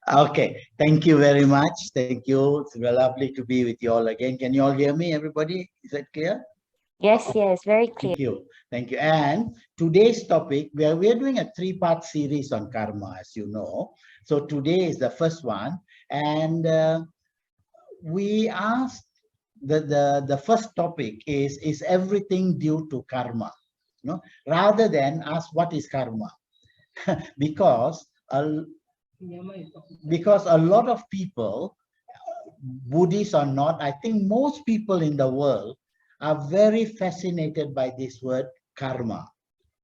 Okay, thank you very much. Thank you. It's very lovely to be with you all again. Can you all hear me, everybody? Is that clear? Yes, yes, very clear. Thank you. Thank you. And today's topic, we are doing a three-part series on karma, as you know. So today is the first one. And we asked the first topic is everything due to karma? Rather than ask what is karma? because a, because a lot of people, Buddhists or not, I think most people in the world are very fascinated by this word karma.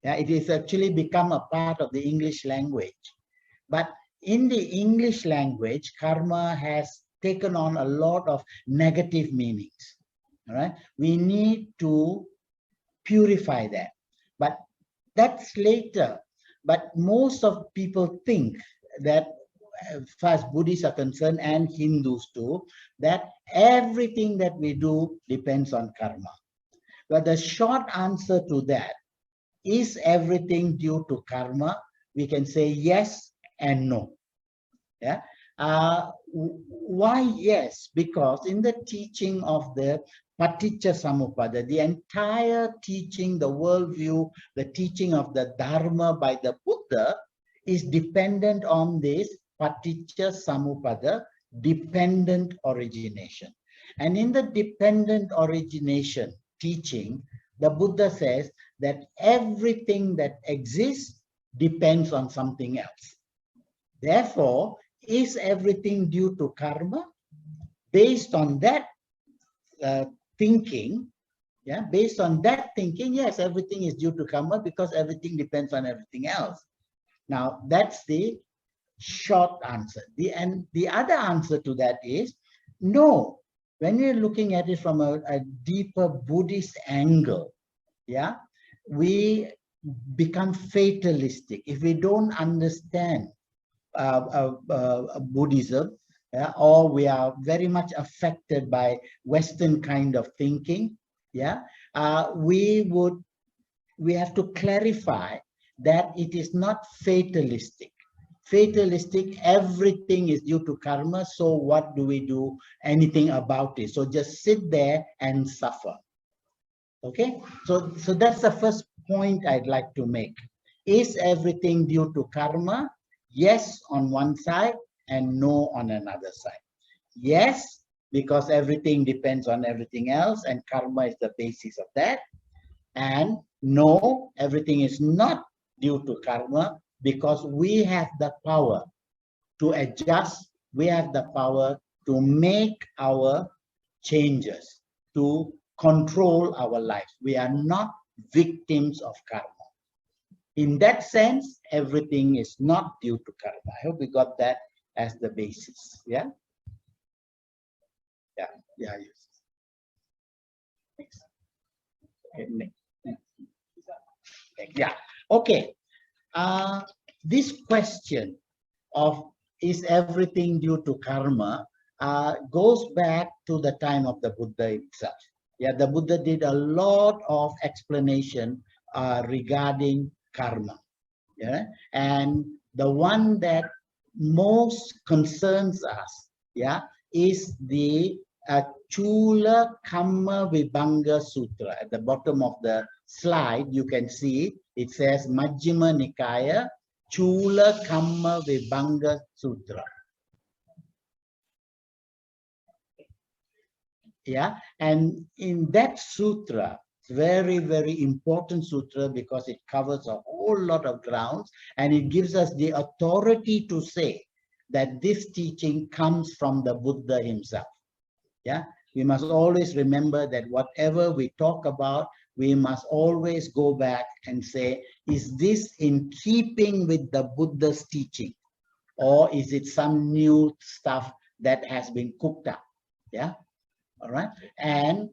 Yeah, it is actually become a part of the English language. But in the English language, karma has taken on a lot of negative meanings. All right, we need to purify that. But that's later. But most of people think that, as far as Buddhists are concerned and Hindus too, that everything that we do depends on karma. But the short answer to that is everything due to karma. We can say yes and no. Yeah. Why yes? Because in the teaching of the Paticca Samuppada, the entire teaching, the worldview, the teaching of the Dharma by the Buddha is dependent on this Paticca Samuppada, dependent origination. And in the dependent origination teaching, the Buddha says that everything that exists depends on something else. Therefore, is everything due to karma? Based on that thinking, based on that thinking, yes, everything is due to karma because everything depends on everything else. Now, that's the short answer. The other answer to that is no. When we're looking at it from a deeper Buddhist angle, we become fatalistic if we don't understand Buddhism, or we are very much affected by Western kind of thinking. We have to clarify that it is not fatalistic. Fatalistic, everything is due to karma, so what do we do anything about it? So just sit there and suffer. Okay, so that's the first point I'd like to make. Is everything due to karma? Yes on one side and no on another side. Yes, because everything depends on everything else and karma is the basis of that. And no, everything is not due to karma because we have the power to adjust, we have the power to make our changes, to control our lives. We are not victims of karma. In that sense, everything is not due to karma. I hope we got that as the basis. Yeah. Yes. Next. Okay, next. Yeah. Okay. This question of is everything due to karma goes back to the time of the Buddha itself. Yeah, the Buddha did a lot of explanation regarding karma. Yeah, and the one that most concerns us, is the Chula Kamma Vibhanga Sutra. At the bottom of the slide, you can see it says Majjhima Nikaya Chula Kamma Vibhanga Sutra. Yeah, and in that sutra, very, very important sutra because it covers a whole lot of grounds and it gives us the authority to say that this teaching comes from the Buddha himself. Yeah, we must always remember that whatever we talk about, we must always go back and say, is this in keeping with the Buddha's teaching? Or is it some new stuff that has been cooked up? Yeah, all right. And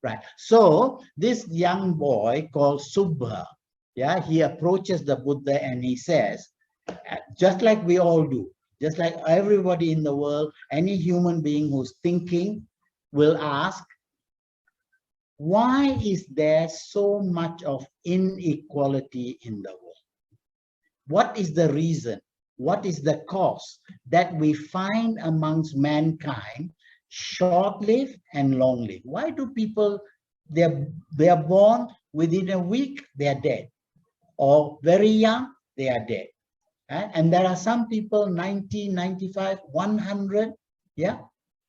right. So this young boy called Subha, he approaches the Buddha and he says, just like we all do, just like everybody in the world, any human being who's thinking will ask, why is there so much of inequality in the world? What is the reason? What is the cause that we find amongst mankind short-lived and long-lived? Why do people, they are born within a week, they are dead, or very young, they are dead? And there are some people 90, 95, 100. Yeah.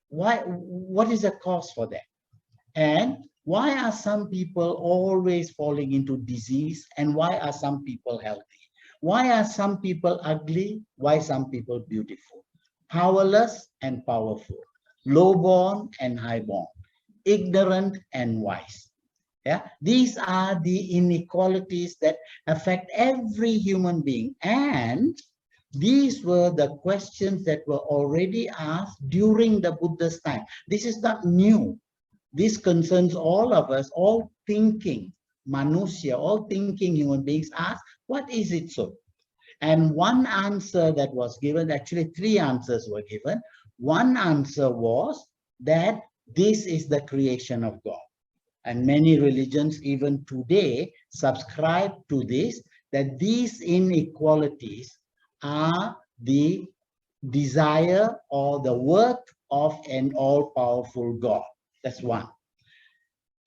Why? What is the cause for that? And why are some people always falling into disease? And why are some people healthy? Why are some people ugly? Why some people beautiful? Powerless and powerful. Low-born and high-born. Ignorant and wise. Yeah, these are the inequalities that affect every human being. And these were the questions that were already asked during the Buddha's time. This is not new. This concerns all of us, all thinking manusya, all thinking human beings ask, what is it so? And one answer that was given, actually 3 answers were given. One answer was that this is the creation of God. And many religions even today subscribe to this, that these inequalities are the desire or the work of an all-powerful God. That's one.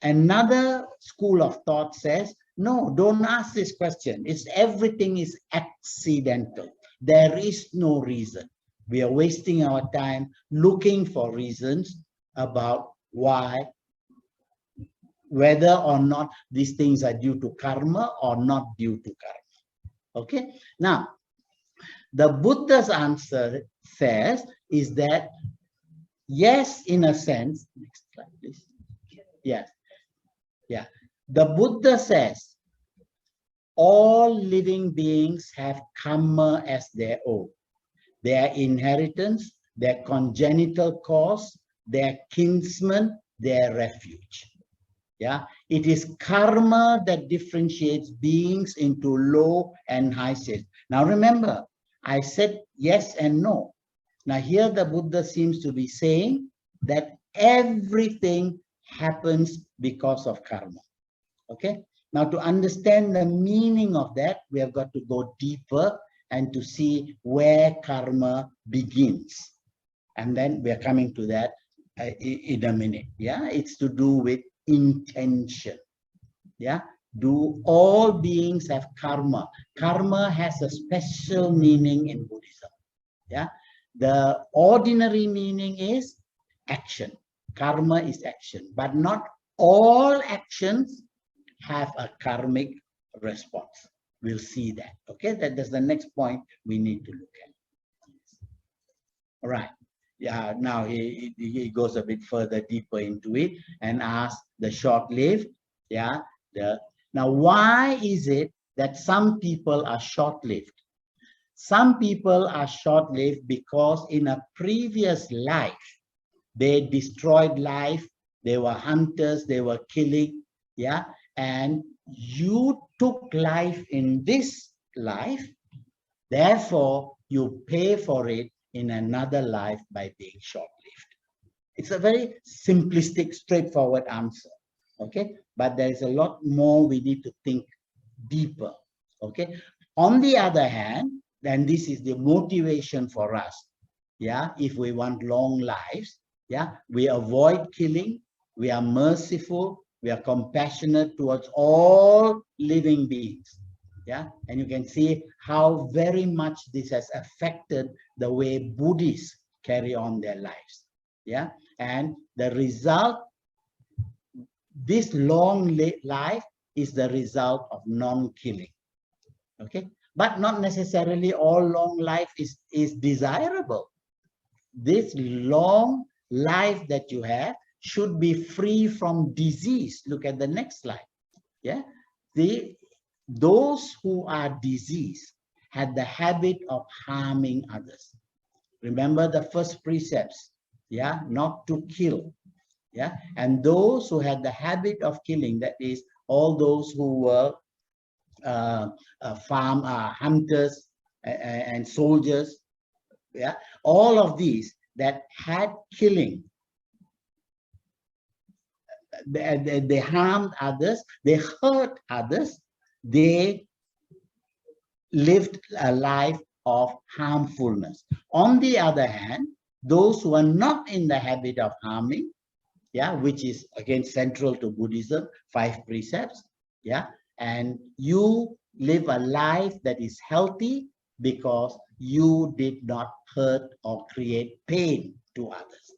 Another school of thought says, no, don't ask this question. Everything is accidental. There is no reason. We are wasting our time looking for reasons about why, whether or not these things are due to karma or not due to karma. Okay. Now, the Buddha's answer says is that yes, in a sense. Next slide, please. Yes. Yeah. The Buddha says all living beings have karma as their own. Their inheritance, their congenital cause, their kinsman, their refuge. Yeah, it is karma that differentiates beings into low and high states. Now remember, I said yes and no. Now here the Buddha seems to be saying that everything happens because of karma. Okay. Now to understand the meaning of that, we have got to go deeper and to see where karma begins. And then we are coming to that in a minute. Yeah, it's to do with intention. Yeah, do all beings have karma? Karma has a special meaning in Buddhism. Yeah, the ordinary meaning is action. Karma is action, but not all actions have a karmic response. We'll see that. Okay, that's the next point we need to look at. All right. Yeah, now he goes a bit further deeper into it and asks the short-lived. Yeah, now why is it that some people are short-lived? Some people are short-lived because in a previous life they destroyed life, they were hunters, they were killing. Yeah, and you took life in this life, therefore you pay for it in another life by being short-lived. It's a very simplistic, straightforward answer. Okay, but there is a lot more we need to think deeper. Okay, on the other hand, then this is the motivation for us. Yeah, if we want long lives, yeah, we avoid killing, we are merciful, we are compassionate towards all living beings. Yeah, and you can see how very much this has affected the way Buddhists carry on their lives. Yeah, and the result, this long life is the result of non-killing. Okay, but not necessarily all long life is desirable. This long life that you have should be free from disease. Look at the next slide. Yeah, those who are diseased had the habit of harming others. Remember the first precepts, yeah, not to kill. Yeah, and those who had the habit of killing, that is all those who were hunters and soldiers, yeah, all of these that had killing they harmed others, they hurt others, they lived a life of harmfulness. On the other hand, those who are not in the habit of harming, yeah, which is again central to Buddhism, 5 precepts, yeah, and you live a life that is healthy because you did not hurt or create pain to others.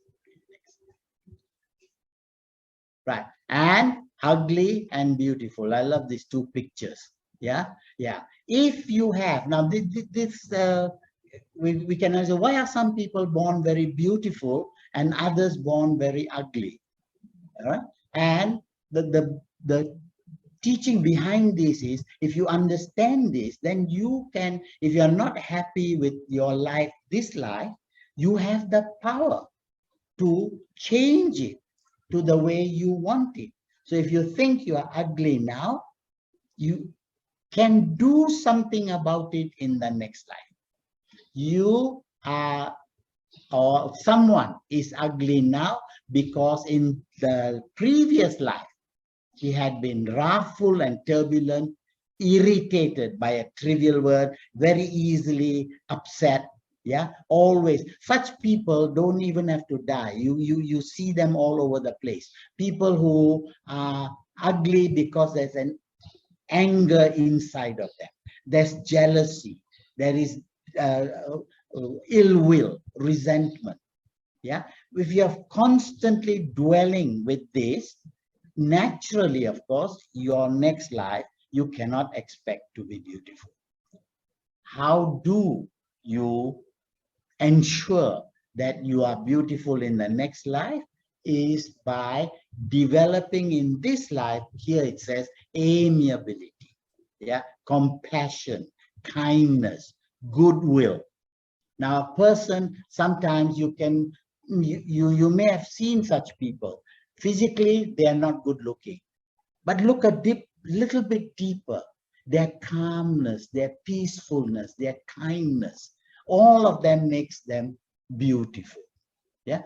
Right, and ugly and beautiful. I love these 2 pictures. Yeah, yeah. If you have now we can answer, why are some people born very beautiful and others born very ugly? All right, and the teaching behind this is, if you understand this, then you can, if you are not happy with your life, this life, you have the power to change it to the way you want it. So if you think you are ugly now, you can do something about it in the next life. You are, or someone is ugly now because in the previous life, he had been wrathful and turbulent, irritated by a trivial word, very easily upset. Yeah, always. Such people don't even have to die. You see them all over the place. People who are ugly because there's an anger inside of them. There's jealousy. There is ill will, resentment. Yeah, if you're constantly dwelling with this, naturally, of course, your next life, you cannot expect to be beautiful. How do you ensure that you are beautiful in the next life? Is by developing in this life, here it says amiability, yeah, compassion, kindness, goodwill. Now, a person, sometimes you may have seen such people. Physically, they are not good looking, but look a little bit deeper. Their calmness, their peacefulness, their kindness, all of them makes them beautiful. Yeah,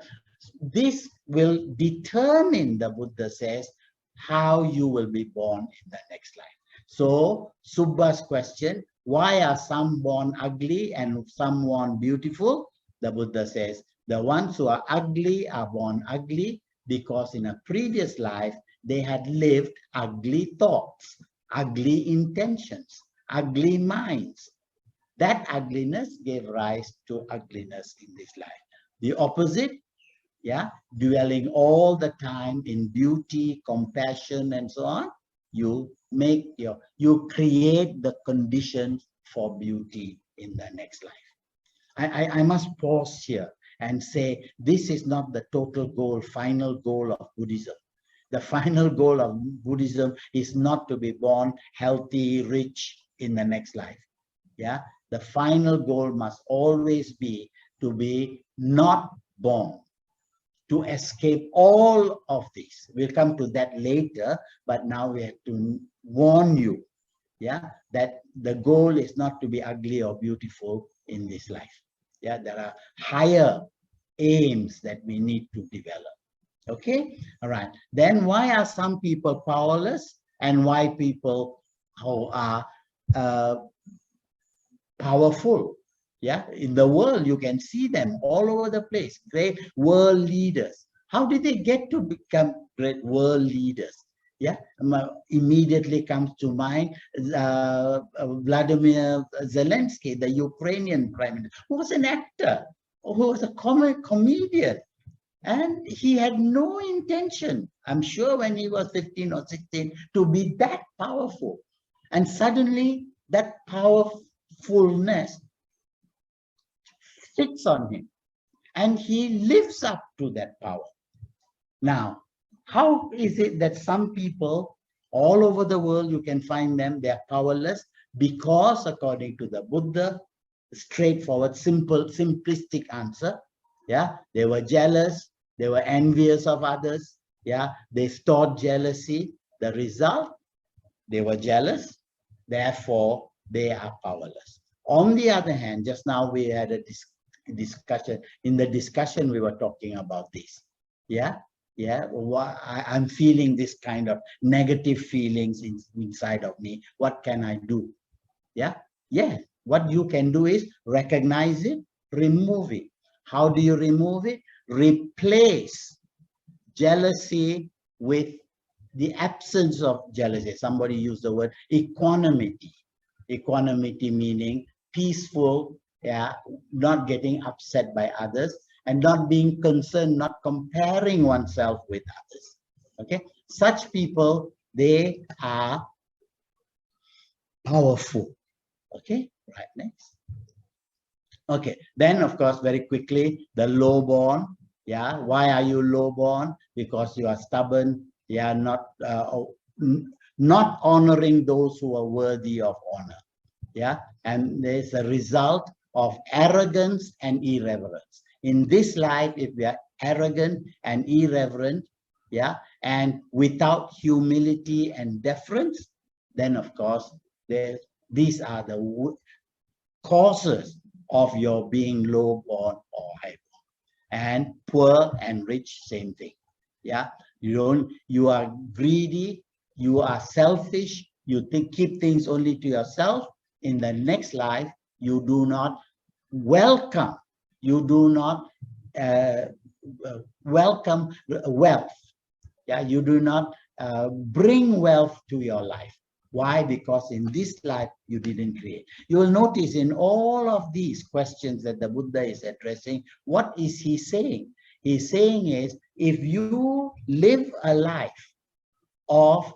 this will determine, the Buddha says, how you will be born in the next life. So Subba's question, why are some born ugly and some born beautiful? The Buddha says, the ones who are born ugly because in a previous life they had lived ugly thoughts, ugly intentions, ugly minds. That ugliness gave rise to ugliness in this life. The opposite, yeah, dwelling all the time in beauty, compassion, and so on, you create the conditions for beauty in the next life. I must pause here and say, this is not the total goal, final goal of Buddhism. The final goal of Buddhism is not to be born healthy, rich in the next life. Yeah, the final goal must always be to be not born, to escape all of this. We'll come to that later, but now we have to warn you, yeah, that the goal is not to be ugly or beautiful in this life. Yeah, there are higher aims that we need to develop. Okay, all right. Then why are some people powerless and why people who are powerful? Yeah, in the world, you can see them all over the place, great world leaders. How did they get to become great world leaders? Yeah, immediately comes to mind Vladimir Zelensky, the Ukrainian prime minister, who was an actor, who was a comedian. And he had no intention, I'm sure, when he was 15 or 16, to be that powerful. And suddenly, that powerfulness sits on him, and he lives up to that power. Now, how is it that some people all over the world, you can find them, they are powerless? Because according to the Buddha, straightforward, simple, simplistic answer, yeah, they were jealous, they were envious of others, yeah, they stored jealousy. The result, they were jealous, therefore they are powerless. On the other hand, just now we had a discussion. In the discussion, we were talking about this. Yeah, Yeah, I'm feeling this kind of negative feelings inside of me. What can I do? Yeah, yeah. What you can do is recognize it, remove it. How do you remove it? Replace jealousy with the absence of jealousy. Somebody used the word equanimity. Equanimity meaning peaceful, yeah, not getting upset by others and not being concerned, not comparing oneself with others. Okay, such people, they are powerful. Okay, right, next. Okay, then of course, very quickly, the low born. Yeah, why are you low born? Because you are stubborn. Yeah, not honoring those who are worthy of honor. Yeah, and there's a result of arrogance and irreverence. In this life, if we are arrogant and irreverent, yeah, and without humility and deference, then of course, these are the causes of your being low born or high born. And poor and rich, same thing. Yeah, you are greedy, you are selfish, you keep things only to yourself. In the next life, you do not welcome, you do not welcome wealth. Yeah, you do not bring wealth to your life. Why? Because in this life you didn't create. You will notice in all of these questions that the Buddha is addressing, what is he saying? He's saying is, if you live a life of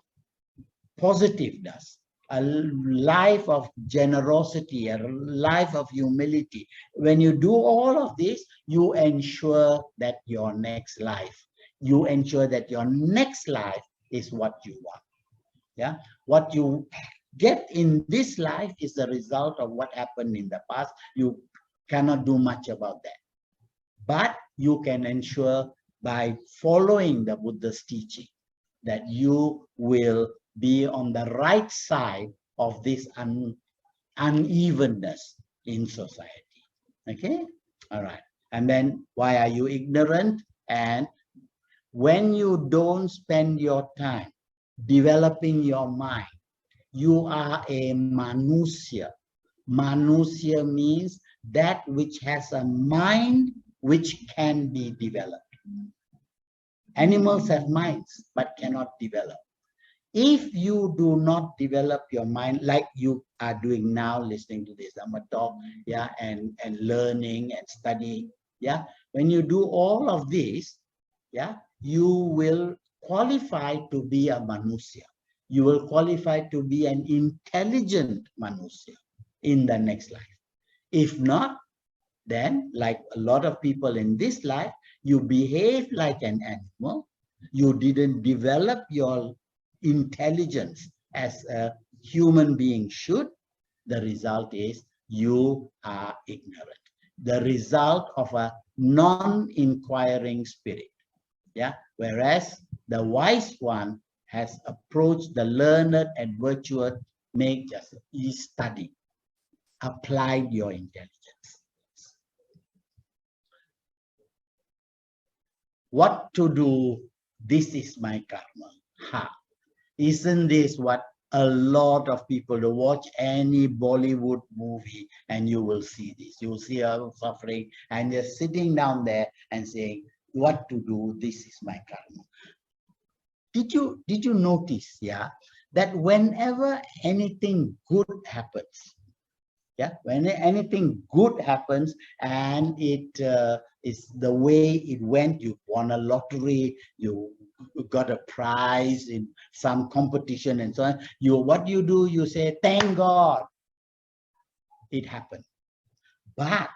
positiveness, a life of generosity, a life of humility, when you do all of this, you ensure that your next life, you ensure that your next life is what you want. Yeah, what you get in this life is the result of what happened in the past. You cannot do much about that, but you can ensure by following the Buddha's teaching that you will be on the right side of this unevenness in society. Okay, all right. And then why are you ignorant? And when you don't spend your time developing your mind, you are a manusya. Manusya means that which has a mind which can be developed. Animals have minds but cannot develop. If you do not develop your mind like you are doing now, listening to this Dhamma talk, yeah, and learning and studying, yeah, when you do all of this, yeah, you will qualify to be a manusya. You will qualify to be an intelligent manusya in the next life. If not, then like a lot of people in this life, you behave like an animal. You didn't develop your intelligence as a human being should. The result is you are ignorant. The result of a non-inquiring spirit. Yeah, whereas the wise one has approached the learned and virtuous, make just study, applied your intelligence. What to do? This is my karma. Ha! Isn't this what a lot of people to watch any Bollywood movie and you will see this. You will see her suffering and they're sitting down there and saying, what to do? This is my karma. Did you notice, yeah, that whenever anything good happens, yeah, when anything good happens and it is the way it went, you won a lottery, you got a prize in some competition and so on, what you do, you say, thank God it happened. But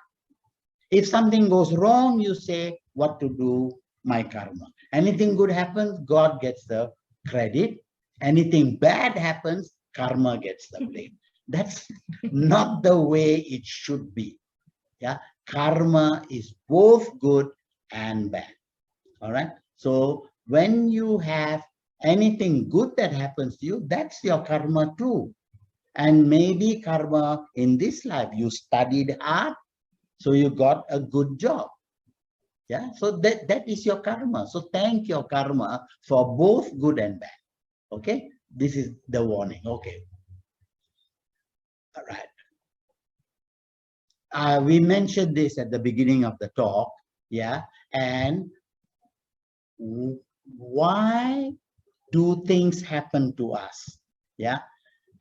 if something goes wrong, you say, what to do? My karma. Anything good happens, God gets the credit. Anything bad happens, karma gets the blame. That's not the way it should be. Yeah, karma is both good and bad. All right. So when you have anything good that happens to you, that's your karma too. And maybe karma in this life, you studied hard, so you got a good job. Yeah, so that is your karma. So thank your karma for both good and bad. Okay, this is the warning. Okay, all right. We mentioned this at the beginning of the talk. Yeah, and why do things happen to us? Yeah,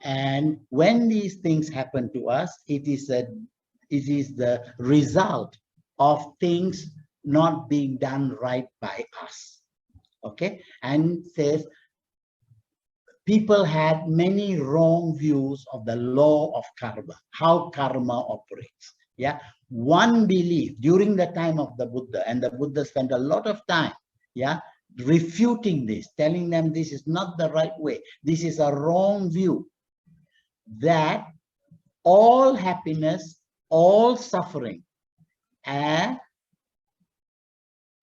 and when these things happen to us, it is the result of things not being done right by us. Okay, and says people had many wrong views of the law of karma, how karma operates. Yeah, one belief during the time of the Buddha, and the Buddha spent a lot of time, yeah, refuting this, telling them this is not the right way, this is a wrong view, that all happiness, all suffering are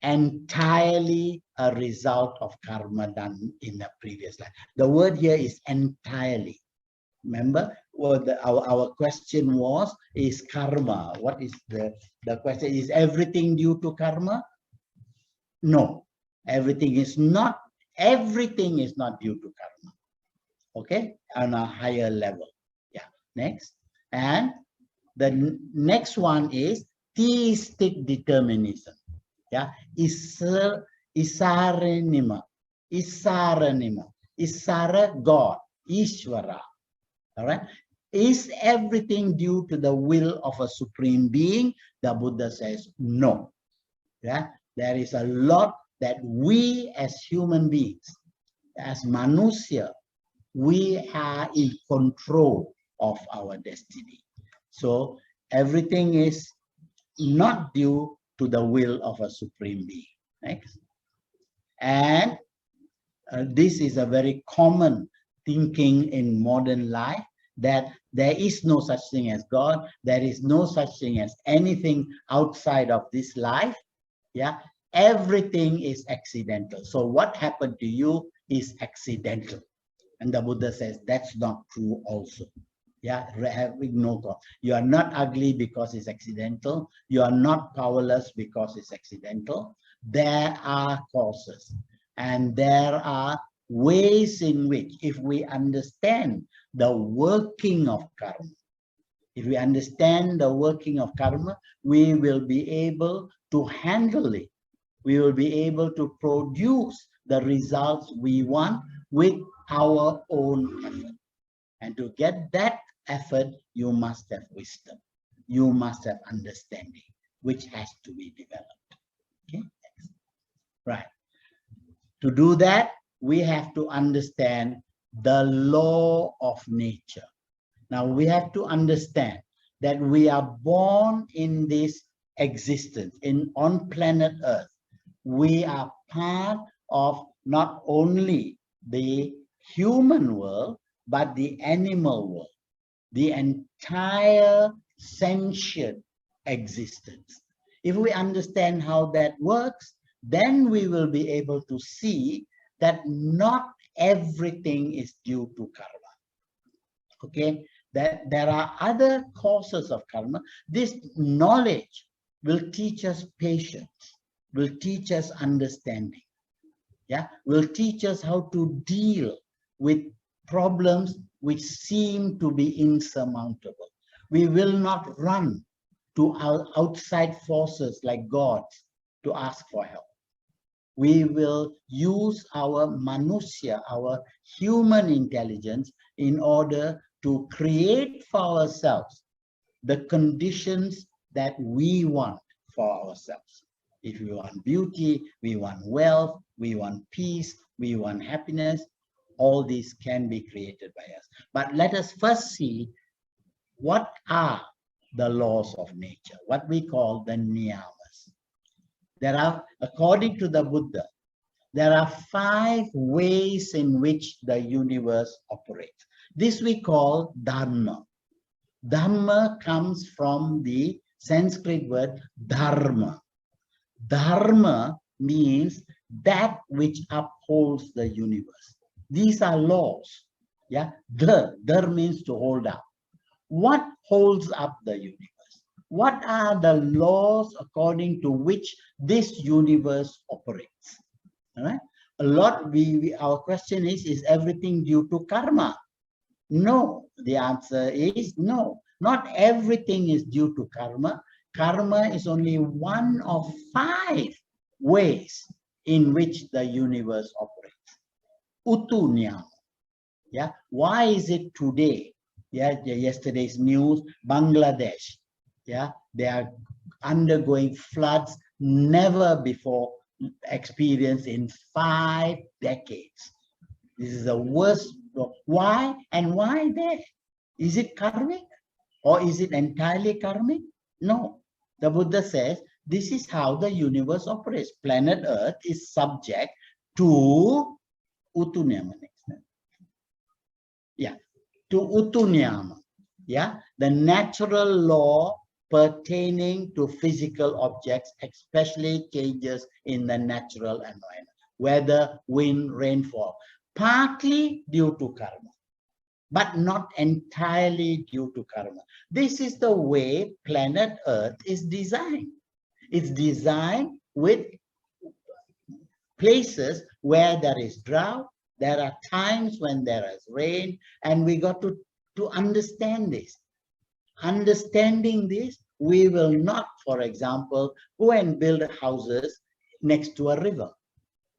entirely a result of karma done in the previous life. The word here is entirely. Remember, what our question was, is karma. What is the question? Is everything due to karma? No, everything is not due to karma. Okay, on a higher level. Yeah, next. And the next one is theistic determinism. Yeah, Isaranima, Isara, God, Ishvara. All right, is everything due to the will of a supreme being? The Buddha says no. Yeah, there is a lot that we as human beings, as manusya, we are in control of our destiny. So everything is not due to the will of a supreme being. Next. And this is a very common thinking in modern life, that there is no such thing as God, there is no such thing as anything outside of this life. Yeah, everything is accidental. So what happened to you is accidental. And the Buddha says that's not true also. Yeah, having no cause. You are not ugly because it's accidental. You are not powerless because it's accidental. There are causes, and there are ways in which, if we understand the working of karma, if we understand the working of karma, we will be able to handle it. We will be able to produce the results we want with our own effort. And to get that effort, you must have wisdom. You must have understanding, which has to be developed. Okay, next. Right. To do that, we have to understand the law of nature. Now, we have to understand that we are born in this existence, on planet Earth. We are part of not only the human world, but the animal world, the entire sentient existence. If we understand how that works, then we will be able to see that not everything is due to karma. Okay, that there are other causes of karma. This knowledge will teach us patience, will teach us understanding. Yeah, will teach us how to deal with problems which seem to be insurmountable. We will not run to our outside forces like gods to ask for help. We will use our manusya, our human intelligence, in order to create for ourselves the conditions that we want for ourselves. If we want beauty, we want wealth, we want peace, we want happiness, all these can be created by us. But let us first see what are the laws of nature, what we call the niyamas. There are, according to the Buddha, there are 5 ways in which the universe operates. This we call Dhamma. Dhamma comes from the Sanskrit word dharma. Dharma means that which upholds the universe. These are laws. Yeah, Dhar means to hold up. What holds up the universe? what are the laws according to which this universe operates? All right. A lot, our question is everything due to karma? No, the answer is no. Not everything is due to karma. Karma is only one of 5 ways in which the universe operates. Utu niyama. Yeah. Why is it today? Yeah, yesterday's news, Bangladesh. Yeah, they are undergoing floods never before experienced in 5 decades. This is the worst. Why and why there? Is it karmic or is it entirely karmic? No. The Buddha says this is how the universe operates. Planet Earth is subject to Utunyama. Yeah, to Utunyama. Yeah, the natural law pertaining to physical objects, especially changes in the natural environment, weather, wind, rainfall, partly due to karma, but not entirely due to karma. This is the way planet Earth is designed. It's designed with places where there is drought. There are times when there is rain, and we got to understand this. Understanding this, we will not, for example, go and build houses next to a river.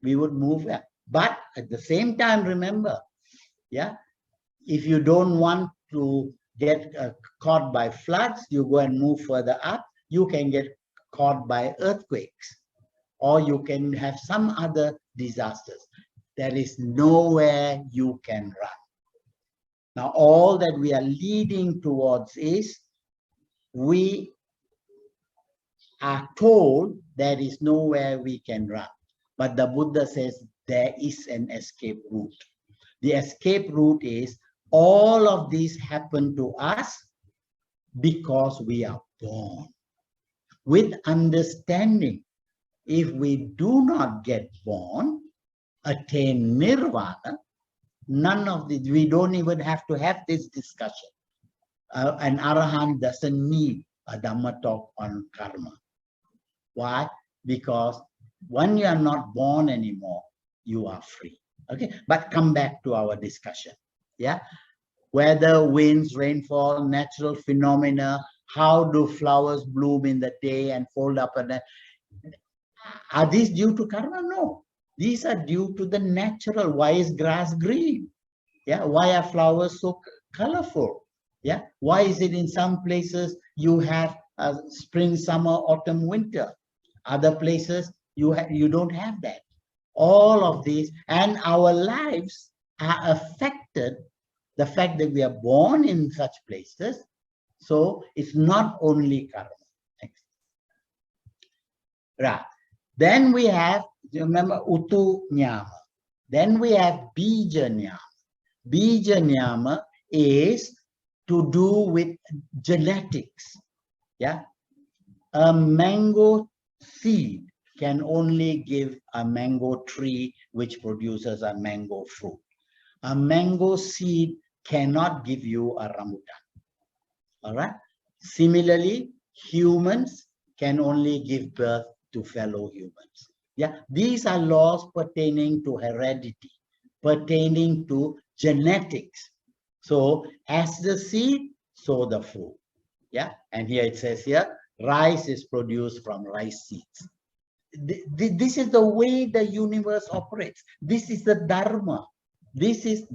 We would move there. But at the same time, remember, yeah, if you don't want to get caught by floods, you go and move further up, you can get caught by earthquakes, or you can have some other disasters. There is nowhere you can run. Now, all that we are leading towards is we are told there is nowhere we can run. But the Buddha says there is an escape route. The escape route is all of these happen to us because we are born. With understanding, if we do not get born, attain nirvana, none of this, we don't even have to have this discussion. An Arahant doesn't need a Dhamma talk on karma. Why? Because when you are not born anymore, you are free. Okay, but come back to our discussion. Yeah, weather, winds, rainfall, natural phenomena. How do flowers bloom in the day and fold up? And are these due to karma? No, these are due to the natural. Why is grass green? Yeah, why are flowers so colorful? Yeah, why is it in some places you have spring, summer, autumn, winter? Other places you don't have that. All of these, and our lives are affected, the fact that we are born in such places. So it's not only karma. Next. Right. Then we have, remember, Utu Nyama. Then we have Bija Nyama. Bija Nyama is to do with genetics. Yeah. A mango seed can only give a mango tree which produces a mango fruit. A mango seed cannot give you a rambutan. All right. Similarly, humans can only give birth to fellow humans. Yeah. These are laws pertaining to heredity, pertaining to genetics. So as the seed, so the fruit. Yeah. And here it says here, rice is produced from rice seeds. This is the way the universe operates. This is the Dharma. This is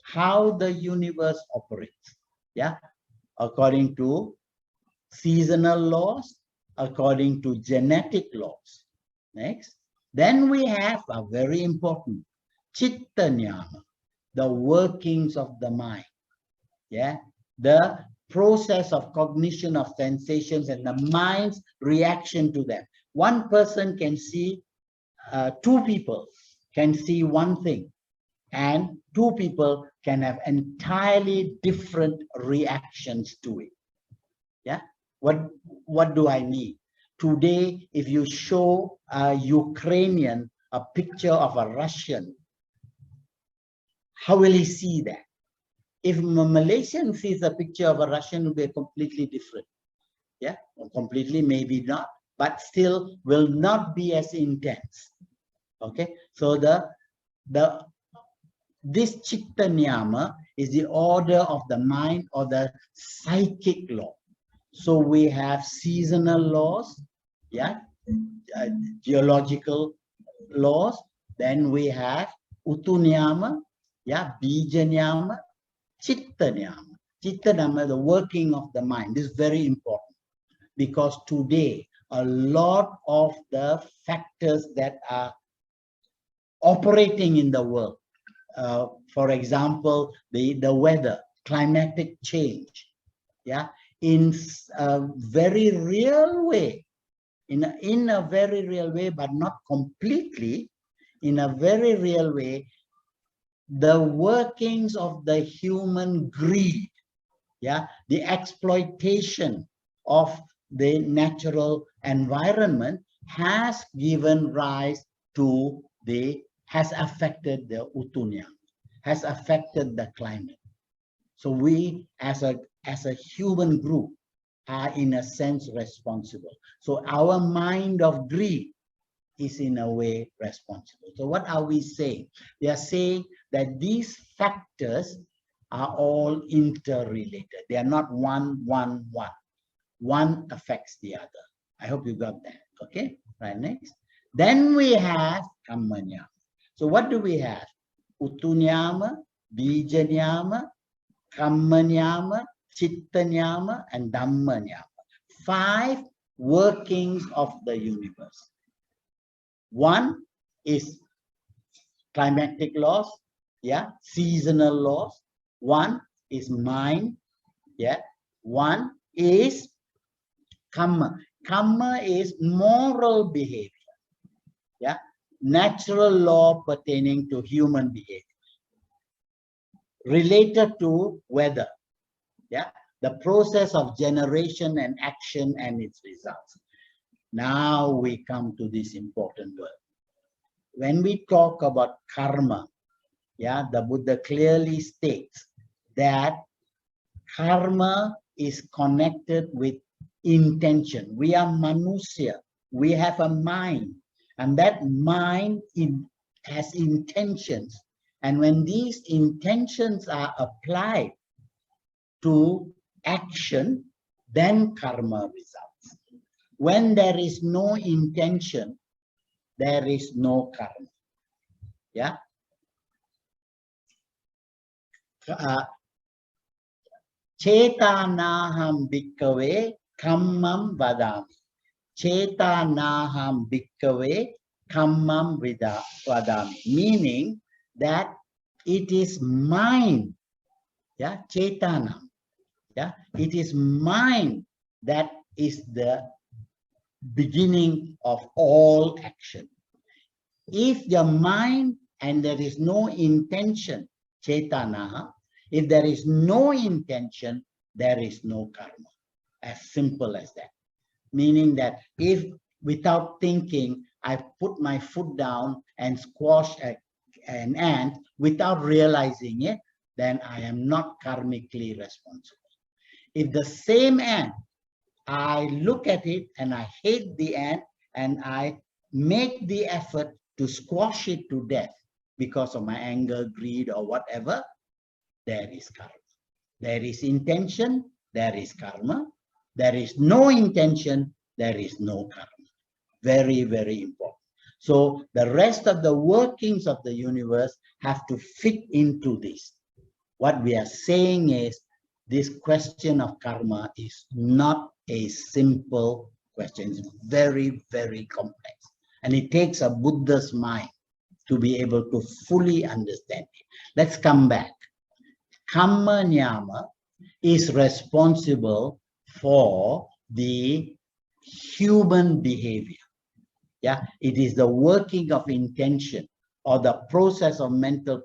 how the universe operates. Yeah, according to seasonal laws, according to genetic laws. Next. Then we have a very important Chitta Nyama, the workings of the mind. Yeah, the process of cognition of sensations and the mind's reaction to them. One person can see, 2 people can see one thing, and 2 people can have entirely different reactions to it. Yeah, what do I mean? Today, if you show a Ukrainian a picture of a Russian, how will he see that? If a Malaysian sees a picture of a Russian, it will be completely different. Yeah, completely, maybe not, but still will not be as intense. Okay, so this chitta niyama is the order of the mind or the psychic law. So we have seasonal laws, yeah, geological laws. Then we have utu niyama, yeah, bija niyama, chitta niyama. Chitta niyama, the working of the mind. This is very important because today a lot of the factors that are operating in the world, for example, the weather, climatic change, yeah, in a very real way, in a very real way, but not completely, in a very real way, the workings of the human greed, yeah, the exploitation of the natural environment has given rise to has affected the utunya, has affected the climate. So we as a human group are in a sense responsible. So our mind of greed is in a way responsible. So what are we saying? We are saying that these factors are all interrelated. They are not one. One affects the other. I hope you got that. Okay, right, next. Then we have Kamma niyama. So what do we have? Utu niyama, bija niyama, Kamma niyama, chitta niyama, and Dhamma niyama. 5 workings of the universe. One is climatic laws, yeah, seasonal laws. One is mind, yeah. One is Kamma. Kamma is moral behavior, yeah, natural law pertaining to human behavior, related to weather, yeah, the process of generation and action and its results. Now we come to this important word. When we talk about karma, yeah, the Buddha clearly states that karma is connected with intention. We are manusya. We have a mind, and that mind has intentions. And when these intentions are applied to action, then karma results. When there is no intention, there is no karma. Yeah. Chetanaham bhikkave kammam vadami. Chetanaham bhikkave kammam vadami. Meaning that it is mind. Yeah, chetanam. Yeah, it is mind that is the beginning of all action. If the mind and there is no intention, chetana, if there is no intention, there is no karma. As simple as that. Meaning that if without thinking, I put my foot down and squash an ant without realizing it, then I am not karmically responsible. If the same ant, I look at it and I hate the ant and I make the effort to squash it to death because of my anger, greed, or whatever, there is karma. There is intention, there is karma. There is no intention, there is no karma. Very, very important. So the rest of the workings of the universe have to fit into this. What we are saying is this question of karma is not a simple question. It's very, very complex. And it takes a Buddha's mind to be able to fully understand it. Let's come back. Kamma niyama is responsible for the human behavior. Yeah, it is the working of intention or the process of mental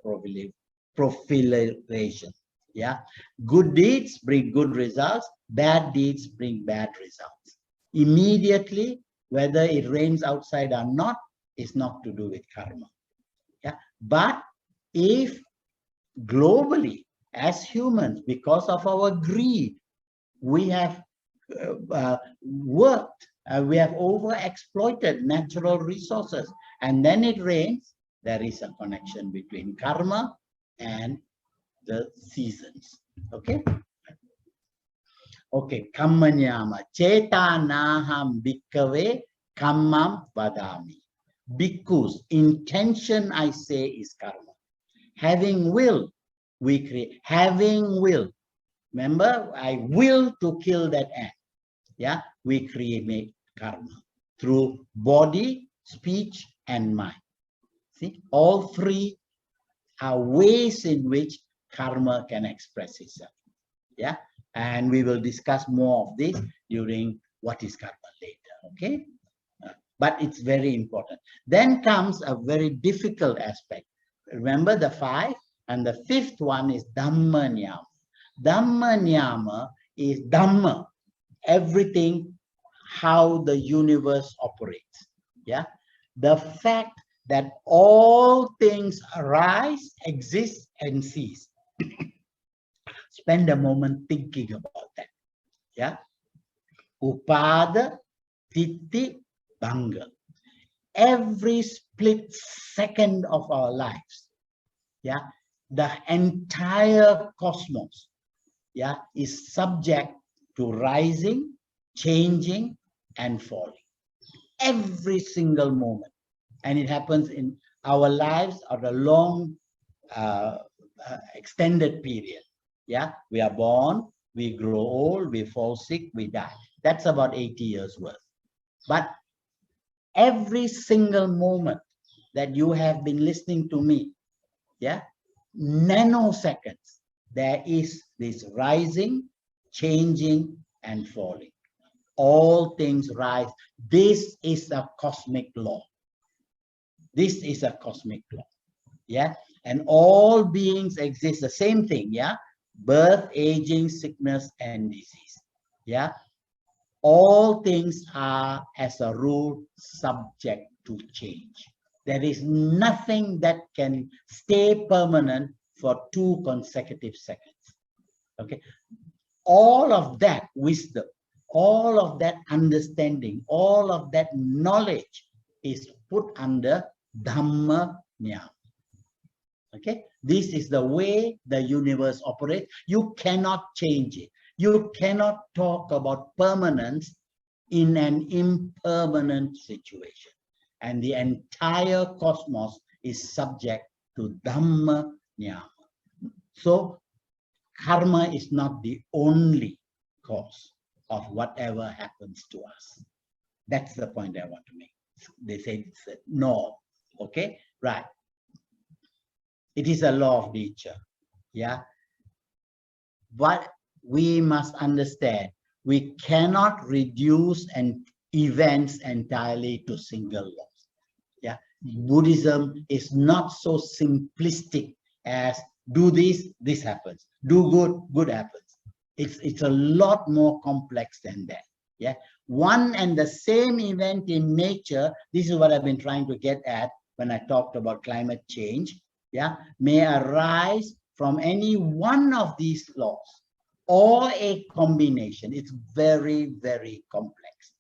profilation. Yeah, good deeds bring good results, bad deeds bring bad results. Immediately, whether it rains outside or not, is not to do with karma. Yeah, but if globally, as humans, because of our greed, we have worked. We have overexploited natural resources, and then it rains. There is a connection between karma and the seasons. Okay. Okay. Kamma nyama. Chetanaham bhikkave kammam vadami. Bhikkhus, intention I say is karma. Having will, we create. Having will. Remember, I will to kill that ant. Yeah, we create karma through body, speech, and mind. See, all three are ways in which karma can express itself. Yeah, and we will discuss more of this during what is karma later. Okay, but it's very important. Then comes a very difficult aspect. Remember the 5, and the 5th one is Dhamma nyama. Dhamma nyama is Dhamma, everything, how the universe operates. Yeah, the fact that all things arise, exist, and cease. Spend a moment thinking about that. Yeah, upada titi banga. Every split second of our lives, yeah, the entire cosmos, yeah, is subject to rising, changing, and falling. Every single moment. And it happens in our lives of a long, extended period. Yeah, we are born, we grow old, we fall sick, we die. That's about 80 years worth. But every single moment that you have been listening to me, yeah, nanoseconds, there is this rising, changing, and falling. All things rise. This is a cosmic law. This is a cosmic law. Yeah, and all beings exist the same thing. Yeah, birth, aging, sickness, and disease. Yeah, all things are, as a rule, subject to change. There is nothing that can stay permanent for 2 consecutive seconds. Okay, all of that wisdom, all of that understanding, all of that knowledge is put under Dhamma nyama. Okay, this is the way the universe operates. You cannot change it. You cannot talk about permanence in an impermanent situation. And the entire cosmos is subject to Dhamma nyama. So karma is not the only cause of whatever happens to us. That's the point I want to make. They say it's a no. Okay, right. It is a law of nature. Yeah. But we must understand, we cannot reduce events entirely to single laws. Yeah. Buddhism is not so simplistic as do this, this happens. Do good, good happens. It's a lot more complex than that. Yeah. One and the same event in nature, this is what I've been trying to get at when I talked about climate change, yeah, may arise from any one of these laws or a combination. It's very, very complex.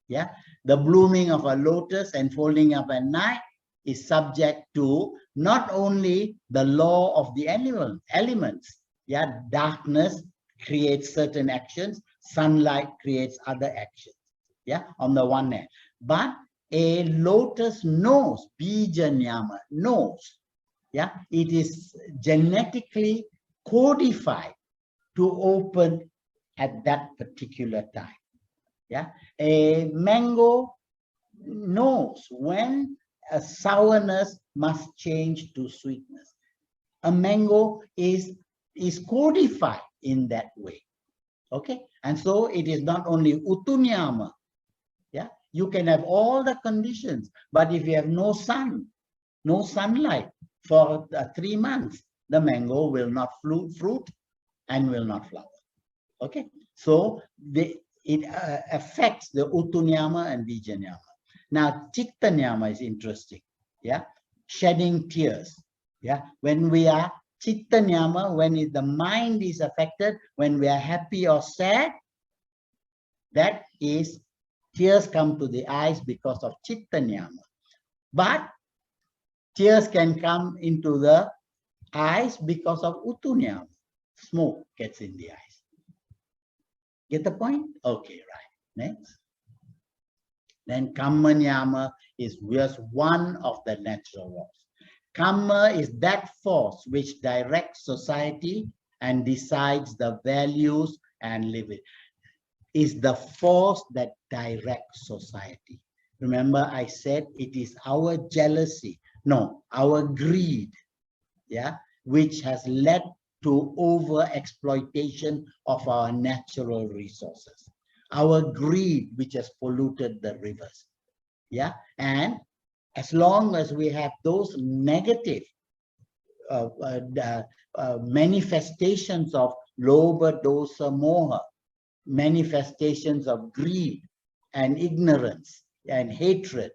Yeah. The blooming of a lotus and folding up at night is subject to not only the law of the elements. Yeah, darkness creates certain actions, sunlight creates other actions. Yeah, on the one hand, but a lotus knows, bija nyama knows. Yeah, it is genetically codified to open at that particular time. Yeah, a mango knows when a sourness must change to sweetness. A mango is codified in that way. Okay, and so it is not only utunyama. Yeah, you can have all the conditions, but if you have no sun, no sunlight for 3 months, the mango will not fruit and will not flower. Okay, so it affects the utunyama and vijanyama. Now, chittanyama is interesting. Yeah, shedding tears. Yeah, when we are chittanyama, when the mind is affected, when we are happy or sad, That is, tears come to the eyes because of chitta niyama. But tears can come into the eyes because of utu niyama. Smoke gets in the eyes. Get the point? Okay, right. Next. Then Kamma niyama is just one of the natural laws. Kamma is that force which directs society and decides the values and living. Is the force that directs society. Remember, I said it is our jealousy, no, our greed, yeah, which has led to over exploitation of our natural resources. Our greed, which has polluted the rivers, yeah, and as long as we have those negative manifestations of lobha, dosa, moha, manifestations of greed and ignorance and hatred,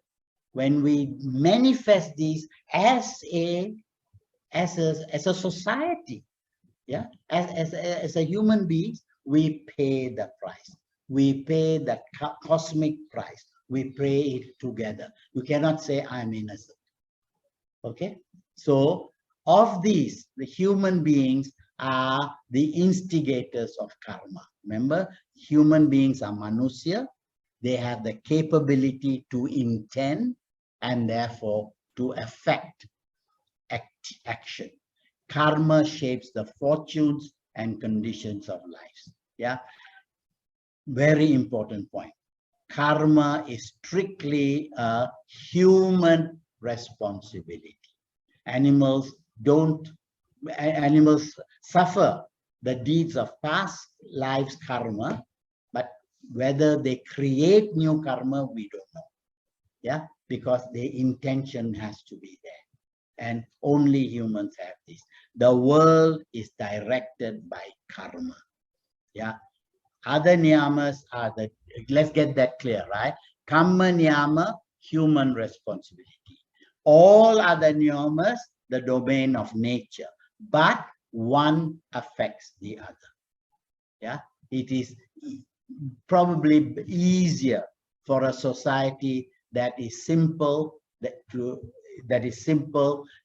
when we manifest these as a society, yeah, as a human beings, we pay the price. We pay the cosmic price. We pay it together. You cannot say I'm innocent. Okay, so of these, the human beings are the instigators of karma. Remember, human beings are manusya. They have the capability to intend and therefore to affect action. Karma shapes the fortunes and conditions of lives. Yeah, very important point. Karma is strictly a human responsibility. Animals suffer the deeds of past lives karma, but whether they create new karma, we don't know. Yeah, because the intention has to be there. And only humans have this. The world is directed by karma. Yeah. Other niyamas are the, let's get that clear, right? Kamma niyama, human responsibility. All other niyamas, the domain of nature, but one affects the other. Yeah, it is probably easier for a society that is simple,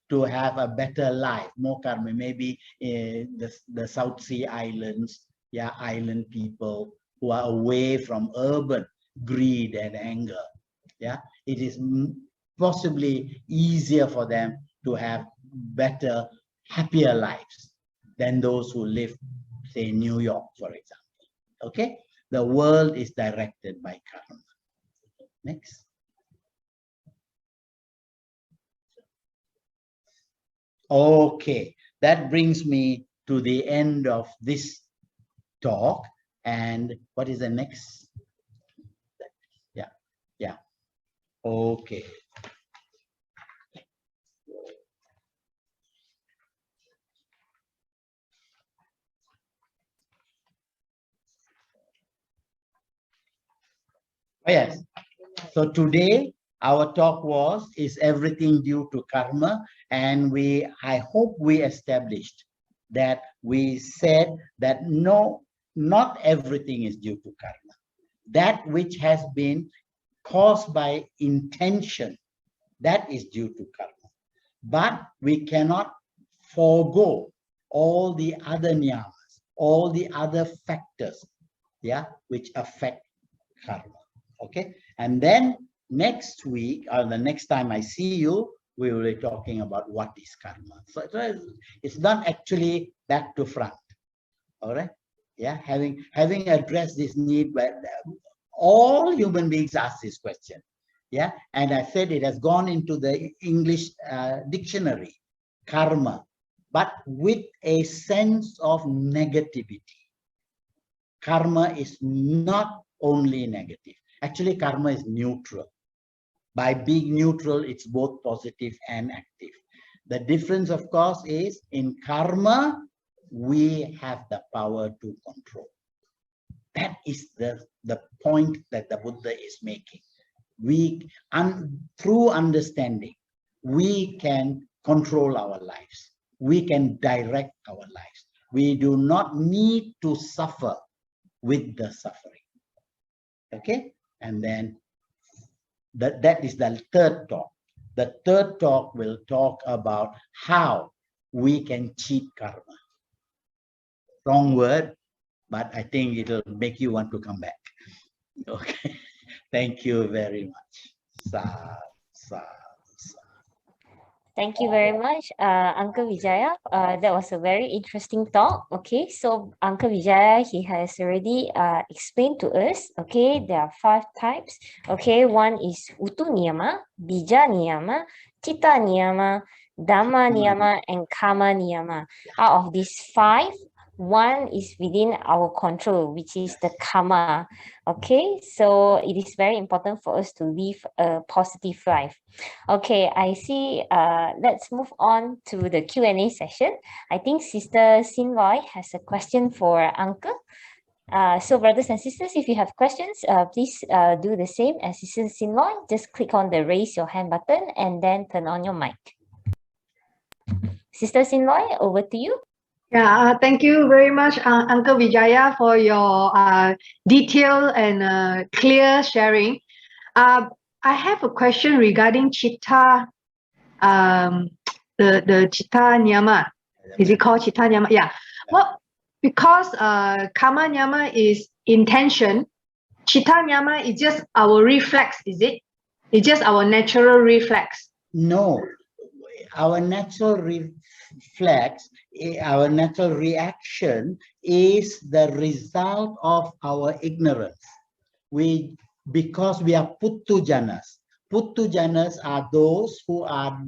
to have a better life, more karma. Maybe the South Sea Islands, yeah, island people who are away from urban greed and anger. Yeah, it is possibly easier for them to have better, happier lives than those who live, say, in New York, for example. Okay, the world is directed by karma. Next. Okay, that brings me to the end of this talk. And what is the next? Yeah. Okay. Oh, yes. So today our talk was, is everything due to karma? And I hope we established that we said that no, not everything is due to karma. That which has been caused by intention, that is due to karma. But we cannot forego all the other niyamas, all the other factors, yeah, which affect karma. Okay, and then next week or the next time I see you, we will be talking about what is karma. So it's not actually back to front. All right. Yeah, having addressed this need, but all human beings ask this question. Yeah, and I said it has gone into the English dictionary, karma, but with a sense of negativity. Karma is not only negative. Actually, karma is neutral. By being neutral, it's both positive and active. The difference, of course, is in karma, we have the power to control. That is the point that the Buddha is making. Through understanding, we can control our lives. We can direct our lives. We do not need to suffer with the suffering. Okay, and then that is the third talk. The third talk will talk about how we can cheat karma. Wrong word, but I think it'll make you want to come back. Okay, thank you very much. Sa, sa, sa. Thank you very much, Uncle Vijaya. That was a very interesting talk. Okay, so Uncle Vijaya, he has already explained to us. Okay, there are 5 types. Okay, one is Utu Niyama, Bija Niyama, Chitta Niyama, Dhamma Niyama, and Kamma Niyama. Out of these 5, one is within our control, which is the karma. Okay, so it is very important for us to live a positive life. Okay, I see. Let's move on to the Q&A session. I think Sister Sinloy has a question for Uncle. So brothers and sisters, if you have questions, please do the same as Sister Sinloy. Just click on the raise your hand button and then turn on your mic. Sister Sinloy, over to you. Yeah, thank you very much, Uncle Vijaya, for your detailed and clear sharing. I have a question regarding Chitta, the Chitta Niyama. Is it called Chitta Niyama? Yeah. Well, because Kamma Niyama is intention, Chitta Niyama is just our reflex, is it? It's just our natural reflex. No, our natural reflex, our natural reaction is the result of our ignorance. Because we are puttu janas. Puttu janas are those who are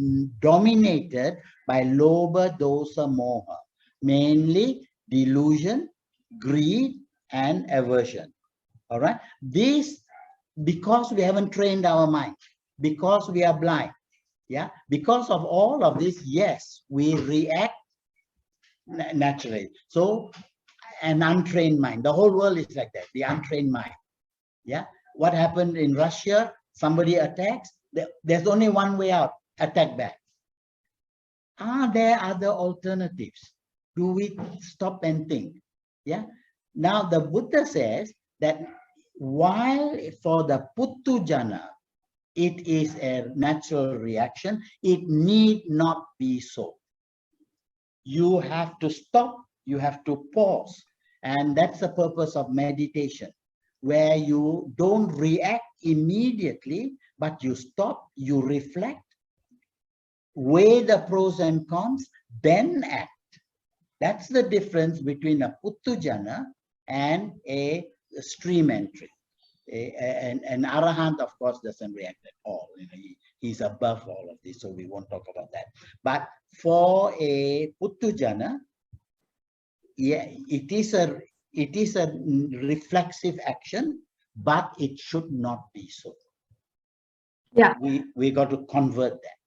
dominated by lobha, dosa, moha, mainly delusion, greed, and aversion. All right, this because we haven't trained our mind, because we are blind. Yeah, because of all of this, yes, we react naturally. So an untrained mind, the whole world is like that, the untrained mind. Yeah, what happened in Russia? Somebody attacks, there's only one way out: attack back. Are there other alternatives? Do we stop and think? Yeah, now the Buddha says that while for the puttu jana it is a natural reaction, it need not be so. You have to stop, you have to pause, and that's the purpose of meditation, where you don't react immediately, but you stop, you reflect, weigh the pros and cons, then act. That's the difference between a puttu jana and a stream entry. An arahant, of course, doesn't react at all. You know, he's above all of this, so we won't talk about that. But for a puttu jana, yeah, it is a reflexive action, but it should not be so. Yeah, we got to convert that.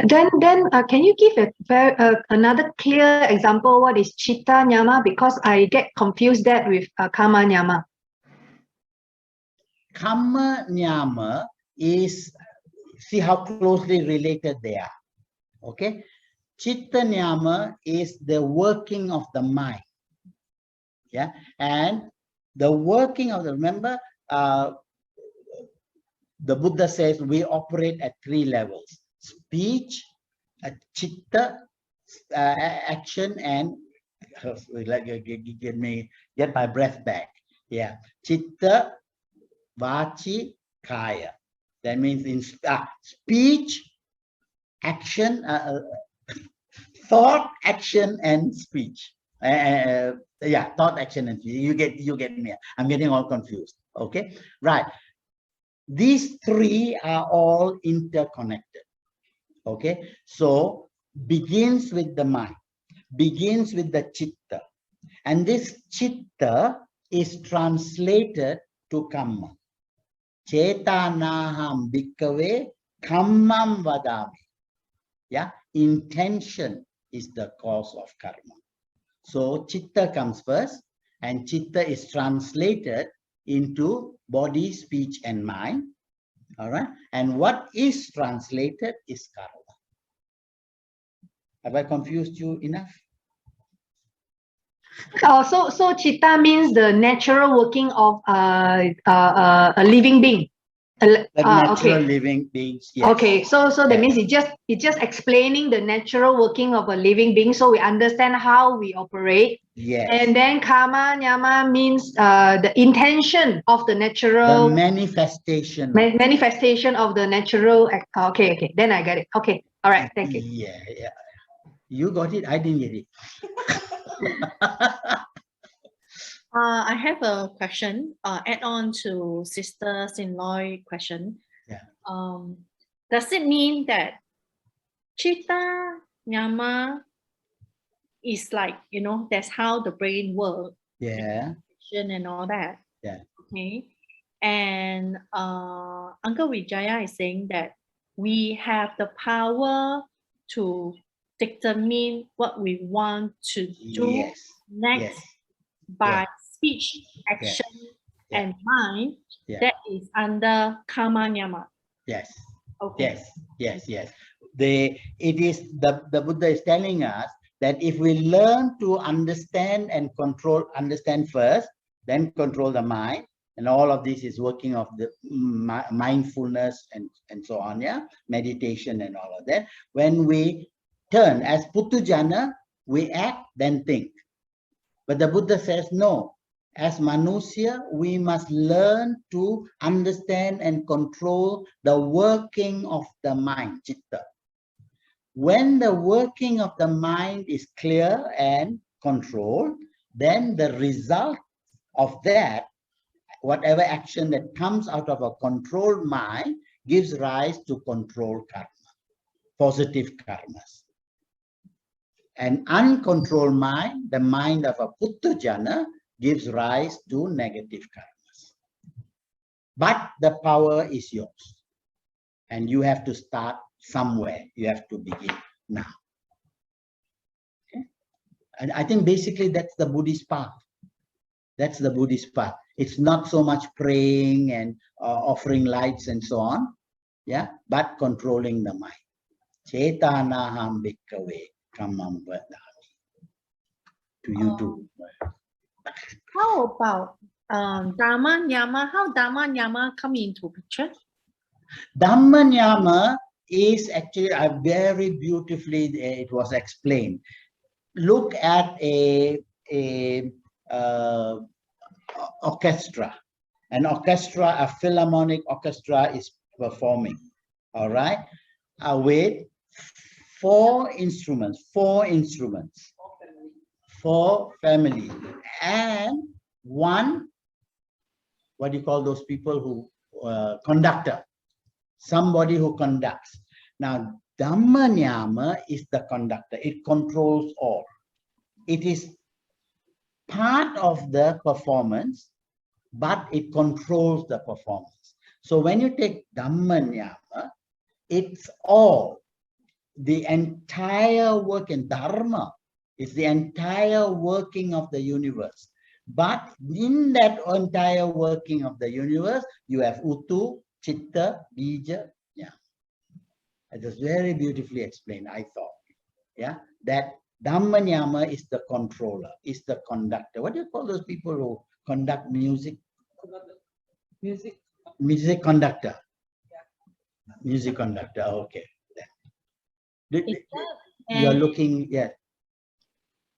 Then can you give another clear example? What is Chitta Niyama? Because I get confused that with Kamma Niyama. Kamma Niyama is, see how closely related they are. Okay, Chitta Niyama is the working of the mind. Yeah, and the working of the, remember, the Buddha says we operate at 3 levels: speech, chitta, action, and like get my breath back. Yeah, chitta, vachi, kaya. That means in speech, action, thought, action, and speech. Yeah, thought, action, and speech. You get me. I'm getting all confused. Okay, right. These 3 are all interconnected. Okay, so begins with the mind, begins with the chitta, and this chitta is translated to kamma. Chetanaham bhikkhave kammam vadami. Yeah, intention is the cause of karma. So chitta comes first, and chitta is translated into body, speech, and mind. All right, and what is translated is karma. Have I confused you enough? Oh, so chitta means the natural working of a living being. The natural Okay. living beings. Yes. Okay, so that Yes. means it's just explaining the natural working of a living being, so we understand how we operate. Yes. And then karma nyama means the intention of the natural The manifestation. manifestation of the natural. Okay, then I get it. Okay, all right, thank you. Yeah. You got it. I didn't get it. I have a question. Add on to Sister Sinloy question. Yeah. Does it mean that chitta nyama is like, that's how the brain works? Yeah. And all that. Yeah. Okay. And Uncle Vijaya is saying that we have the power to determine what we want to do Yes. next Yes. by speech, action, and mind. That is under karma nyama. Yes. Okay. Yes. It is the Buddha is telling us that if we learn to understand and understand first, then control the mind, and all of this is working of the mindfulness and so on, meditation and all of that. When we turn as Putujana, we act, then think. But the Buddha says no. As Manusya, we must learn to understand and control the working of the mind, chitta. When the working of the mind is clear and controlled, then the result of that, whatever action that comes out of a controlled mind, gives rise to controlled karma, positive karmas. An uncontrolled mind, the mind of a Puttujana, gives rise to negative karmas. But the power is yours. And you have to start somewhere. You have to begin now. Okay? And I think basically that's the Buddhist path. That's the Buddhist path. It's not so much praying and offering lights and so on, but controlling the mind. Chetanaham bhikkhave kammam vadami. To you too. How about Dhamma nyama? How Dhamma nyama come into picture? Dhamma nyama is actually very beautifully, it was explained. Look at a orchestra. An orchestra, a philharmonic orchestra is performing, all right, with four instruments, four family, and one, what do you call those people who, conductor, somebody who conducts. Now, Dhamma nyama is the conductor. It controls all. It is part of the performance, but it controls the performance. So when you take Dhamma nyama, it's all, the entire work in Dharma is the entire working of the universe. But in that entire working of the universe, you have Utu, Chitta, Bija. It was very beautifully explained, I thought. That Dhamma nyama is the controller, is the conductor. What do you call those people who conduct music? Music conductor. Music conductor, okay. You're looking,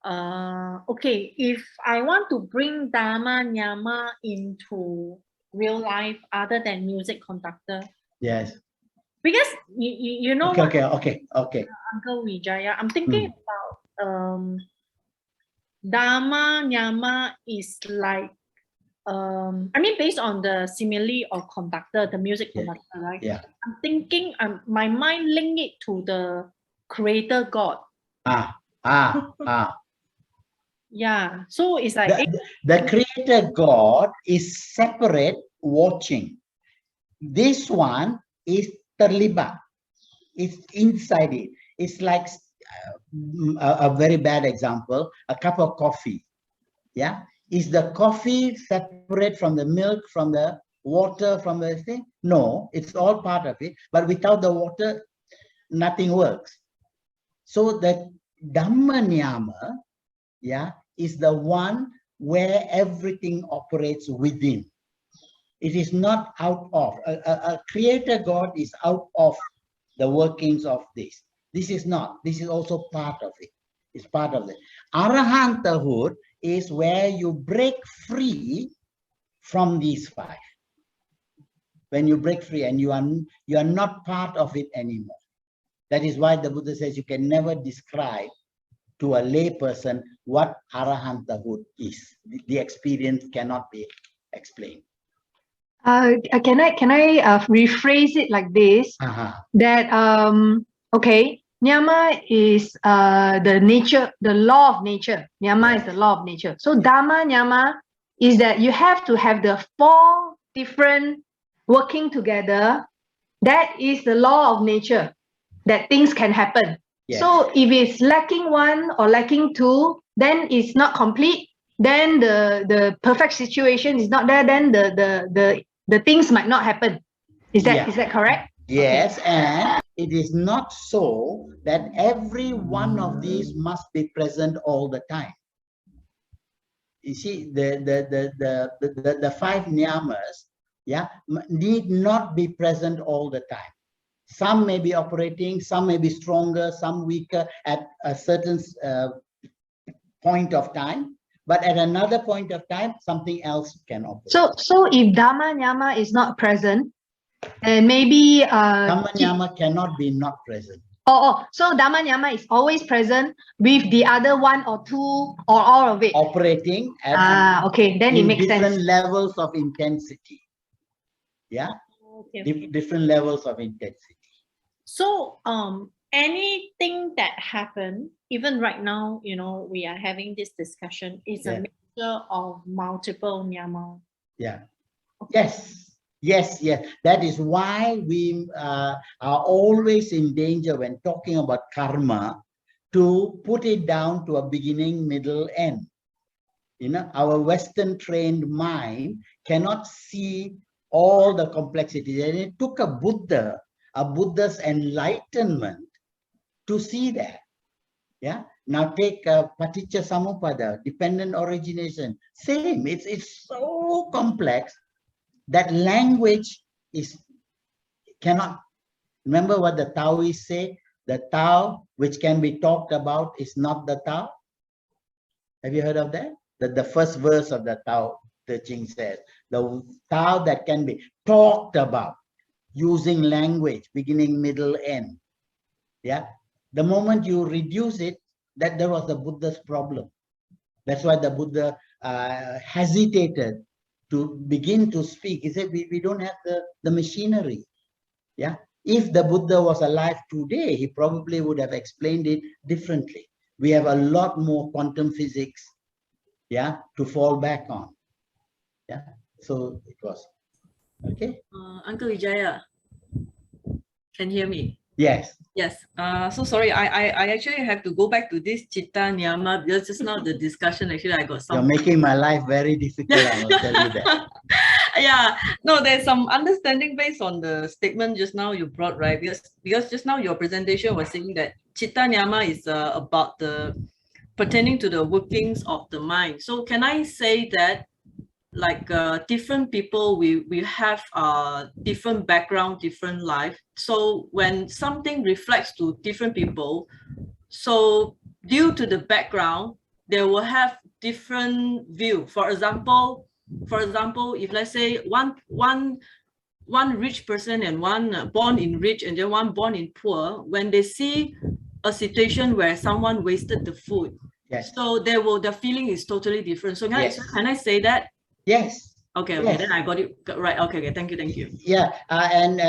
okay, if I want to bring Dhamma nyama into real life other than music conductor. Yes. Because you know okay. Uncle Vijaya, I'm thinking about Dhamma nyama is like I mean based on the simile of conductor, the music conductor, right? I'm thinking my mind link it to the creator God. Yeah, so it's like the creator God is separate watching. This one is terlibat. It's inside it. It's like a very bad example, a cup of coffee. Is the coffee separate from the milk, from the water, from the thing? No, it's all part of it. But without the water, nothing works. So the Dhamma nyama, is the one where everything operates within. It is not out of. A creator God is out of the workings of this. This is not. This is also part of it. It's part of it. Arahantahood is where you break free from these five. When you break free and you are not part of it anymore. That is why the Buddha says you can never describe to a lay person what Arahantahood is. The experience cannot be explained. Can I rephrase it like this? That okay, Niyama is the nature, the law of nature. Niyama is the law of nature. So Dhamma Niyama is that you have to have the four different working together. That is the law of nature, that things can happen. Yes. So if it's lacking one or lacking two, then it's not complete. Then the perfect situation is not there. Then the things might not happen. Is that correct? Yes, okay. And it is not so that every one of these must be present all the time. You see, the five niyamas, need not be present all the time. Some may be operating, some may be stronger, some weaker at a certain point of time. But at another point of time, something else can operate. So if Dhamma Niyama is not present, and maybe Dhamma Niyama cannot be not present. So Dhamma Niyama is always present with the other one or two or all of it operating at okay, then it makes different sense. Levels of intensity. Different levels of intensity. So anything that happened, even right now, you know, we are having this discussion, is a mixture of multiple niyama. Okay. Yes. That is why we are always in danger when talking about karma to put it down to a beginning, middle, end. You know, our Western trained mind cannot see all the complexities. And it took a Buddha's enlightenment to see that. Now take Paticca Samuppada, dependent origination. Same. It's so complex that language cannot. Remember what the Taoists say? The Tao which can be talked about is not the Tao. Have you heard of that? The first verse of the Tao Te Ching says, the Tao that can be talked about using language, beginning, middle, end. The moment you reduce it, that there was the Buddha's problem. That's why the Buddha hesitated to begin to speak. He said, we don't have the machinery. If the Buddha was alive today, he probably would have explained it differently. We have a lot more quantum physics, to fall back on. So it was. Okay. Uncle Vijaya, can you hear me? Yes. Yes. So sorry, I actually have to go back to this Chitta Niyama because just now the discussion actually I got some. You're making my life very difficult. I will tell you that. No, there's some understanding based on the statement just now you brought, right? Because just now your presentation was saying that Chitta Niyama is about the pertaining to the workings of the mind. So can I say that like different people, we have different background, different life. So when something reflects to different people, so due to the background, they will have different view. For example, if let's say one rich person and one born in rich and then one born in poor, when they see a situation where someone wasted the food, so the feeling is totally different. So can I say that? Yes. Okay, then I got it right. Okay, thank you. And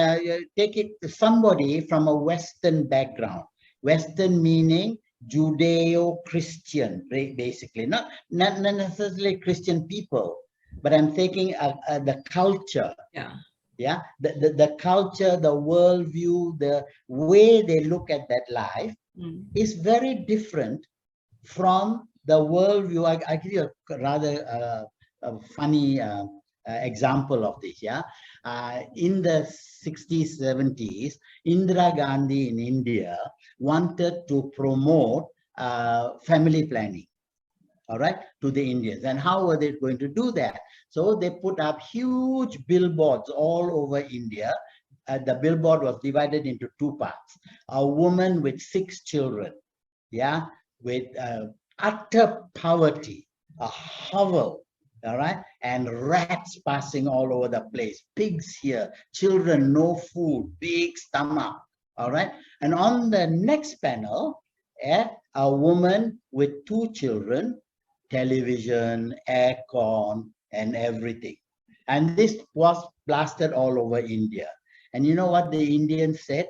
take it to somebody from a Western background. Western meaning Judeo-Christian, basically, not necessarily Christian people, but I'm taking the culture. The culture, the worldview, the way they look at that life is very different from the worldview. I give you a rather a funny example of this. In the 60s, 70s, Indira Gandhi in India wanted to promote family planning. all right, to the Indians. And how were they going to do that? So they put up huge billboards all over India. The billboard was divided into two parts. A woman with 6 children, yeah, with utter poverty, a hovel, all right, and rats passing all over the place, pigs here, children, no food, big stomach, all right. And on the next panel, a woman with 2 children, television, aircon, and everything. And this was plastered all over India. And you know what the Indians said?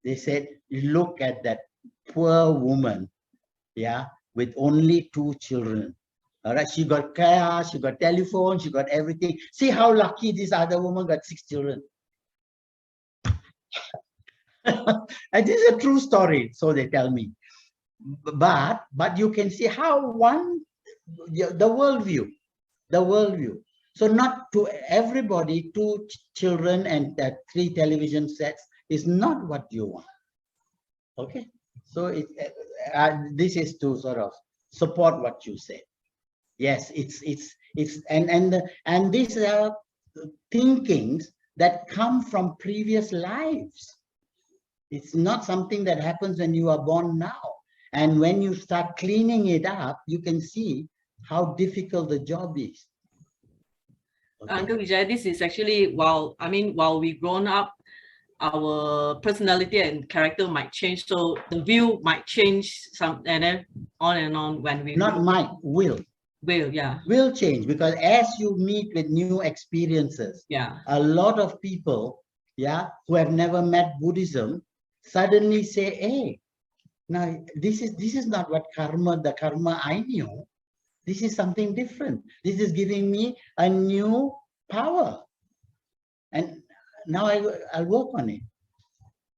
They said, look at that poor woman, yeah, with only 2 children. All right, she got car, she got telephone, she got everything. See how lucky this other woman got 6 children. And this is a true story, so they tell me. But you can see how the worldview. So not to everybody, 2 children and 3 television sets is not what you want. Okay, so this is to sort of support what you said. Yes, and these are thinkings that come from previous lives. It's not something that happens when you are born now. And when you start cleaning it up, you can see how difficult the job is. Okay. Uncle Vijay, this is actually, while we grown up, our personality and character might change. So the view might change some, and then on when we will change, because as you meet with new experiences, a lot of people, who have never met Buddhism suddenly say, hey, now this is not what the karma I knew. This is something different. This is giving me a new power, and now I'll work on it.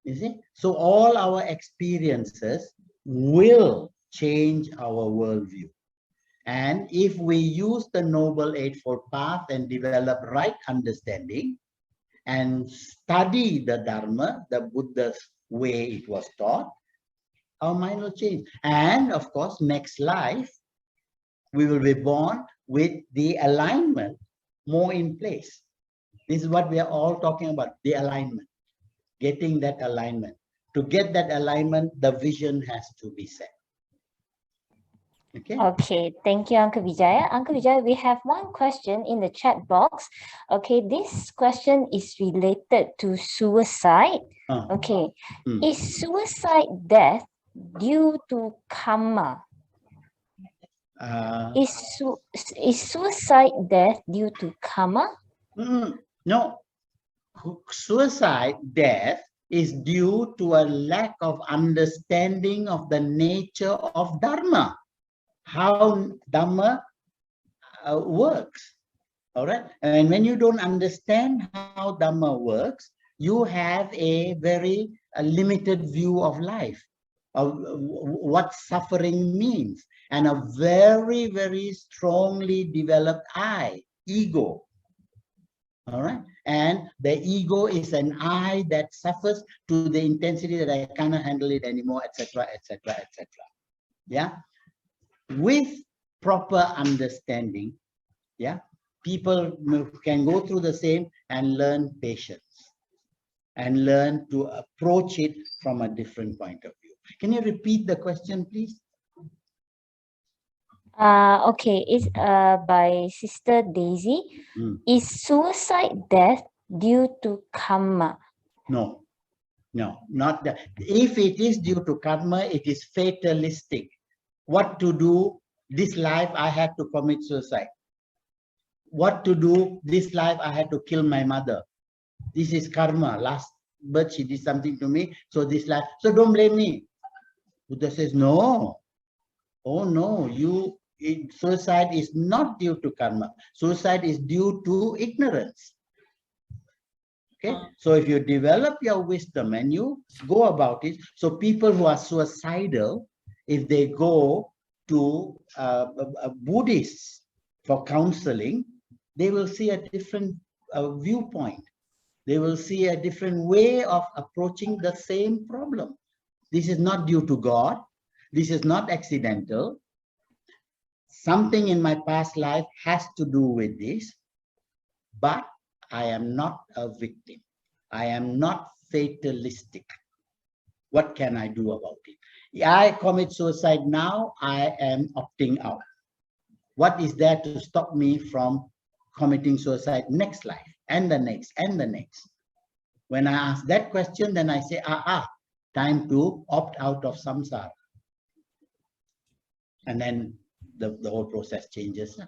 You see, so all our experiences will change our worldview. And if we use the Noble Eightfold Path and develop right understanding and study the Dharma, the Buddha's way it was taught, our mind will change. And of course, next life, we will be born with the alignment more in place. This is what we are all talking about, the alignment, getting that alignment. To get that alignment, the vision has to be set. Okay. Okay, thank you, Uncle Vijaya. Uncle Vijaya, we have one question in the chat box. Okay, this question is related to suicide. Okay, is suicide death due to karma? Is suicide death due to karma? No. Suicide death is due to a lack of understanding of the nature of Dharma, how Dhamma works. All right. And when you don't understand how Dhamma works, you have a very limited view of life, of what suffering means, and a very, very strongly developed ego. All right. And the ego is an I that suffers to the intensity that I cannot handle it anymore, etc., etc., etc. Yeah. With proper understanding, people can go through the same and learn patience and learn to approach it from a different point of view. Can you repeat the question, please? Okay, it's by Sister Daisy. Is suicide death due to karma? No, not that. If it is due to karma, it is fatalistic. What to do this life, I had to commit suicide. What to do this life, I had to kill my mother. This is karma. Last birth, she did something to me. So this life, so don't blame me. Buddha says, no. Oh no, suicide is not due to karma. Suicide is due to ignorance. Okay, so if you develop your wisdom and you go about it, so people who are suicidal, if they go to a Buddhist for counseling, they will see a different viewpoint. They will see a different way of approaching the same problem. This is not due to God. This is not accidental. something in my past life has to do with this, but I am not a victim. I am not fatalistic. What can I do about it? I commit suicide now, I am opting out. What is there to stop me from committing suicide next life and the next and the next? When I ask that question, then I say, time to opt out of samsara. And then the whole process changes.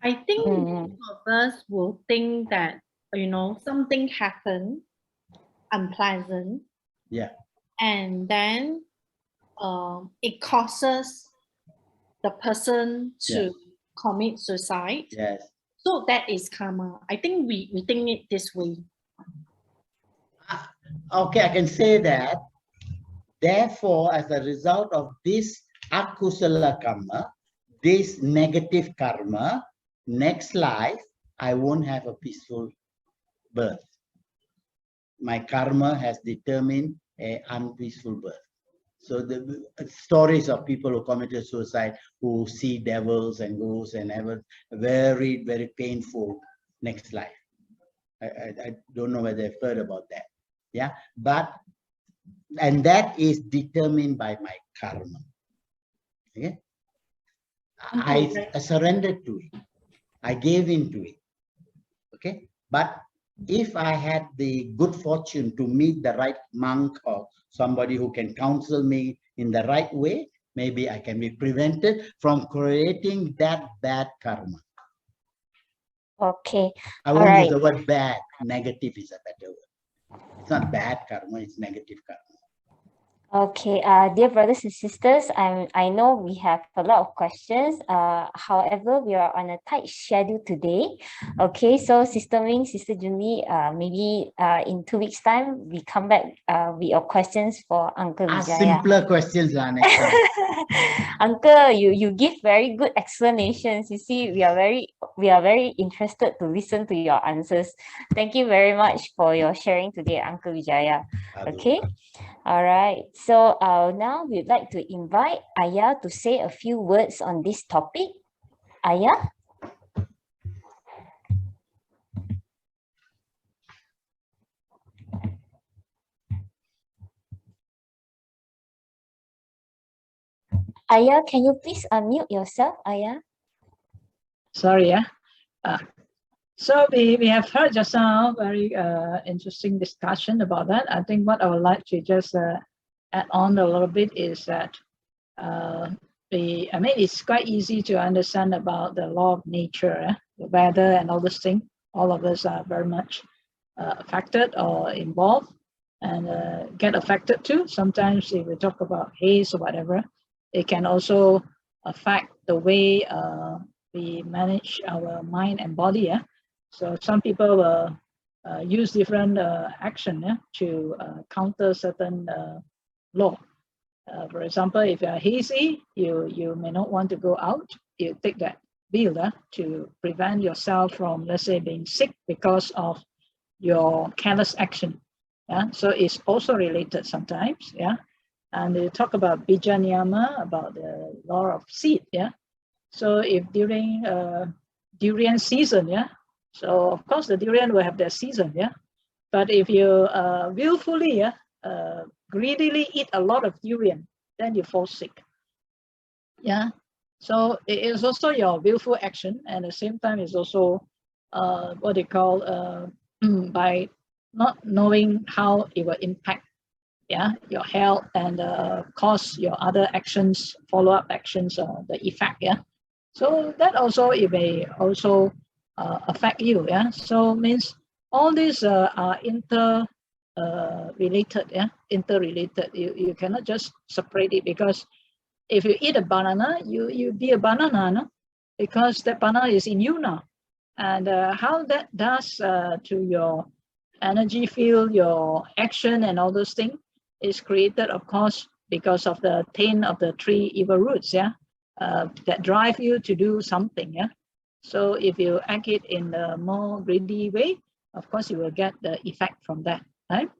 I think most of us will think that, you know, something happened unpleasant. Yeah. And then it causes the person to commit suicide. Yes. So that is karma. I think we think it this way. Okay, I can say that. Therefore, as a result of this akusala karma, this negative karma, next life, I won't have a peaceful birth. My karma has determined an unpeaceful birth. So the stories of people who committed suicide, who see devils and ghosts and have a very, very painful next life. I don't know whether they've heard about that. Yeah, and that is determined by my karma. Okay, I surrendered to it. I gave in to it. Okay, but if I had the good fortune to meet the right monk or somebody who can counsel me in the right way, maybe I can be prevented from creating that bad karma. Okay. I won't use the word bad. Negative is a better word. It's not bad karma, it's negative karma. Okay, dear brothers and sisters, I know we have a lot of questions. However, we are on a tight schedule today. Okay, so Sister Ming, Sister Julie, maybe in 2 weeks' time, we come back with your questions for Uncle Vijaya. Simpler questions next time. Uncle, you give very good explanations. You see, we are very interested to listen to your answers. Thank you very much for your sharing today, Uncle Vijaya. Okay. All right. So now we'd like to invite Ariya to say a few words on this topic. Ariya? Ariya, can you please unmute yourself, Ariya? Sorry, yeah. So we have heard just now very interesting discussion about that. I think what I would like to just add on a little bit is that it's quite easy to understand about the law of nature, the weather and all this thing. All of us are very much affected or involved and get affected too. Sometimes if we talk about haze or whatever, it can also affect the way we manage our mind and body. So some people will use different action to counter certain law. For example, if you are hazy, you may not want to go out. You take that pill to prevent yourself from, let's say, being sick because of your careless action. So it's also related sometimes. And they talk about Bija Niyama, about the law of seed. So if during durian season, so of course the durian will have their season, but if you willfully greedily eat a lot of durian, then you fall sick. So it is also your willful action, and at the same time it's also what they call by not knowing how it will impact your health and cause your other actions, follow-up actions, the effect. So that also, it may also affect you. So means all these are interrelated. You cannot just separate it, because if you eat a banana, you be a banana, no? Because that banana is in you now. And how that does to your energy field, your action and all those things is created, of course, because of the 10 of the 3 evil roots, that drive you to do something. So if you act it in a more greedy way, of course you will get the effect from that, right?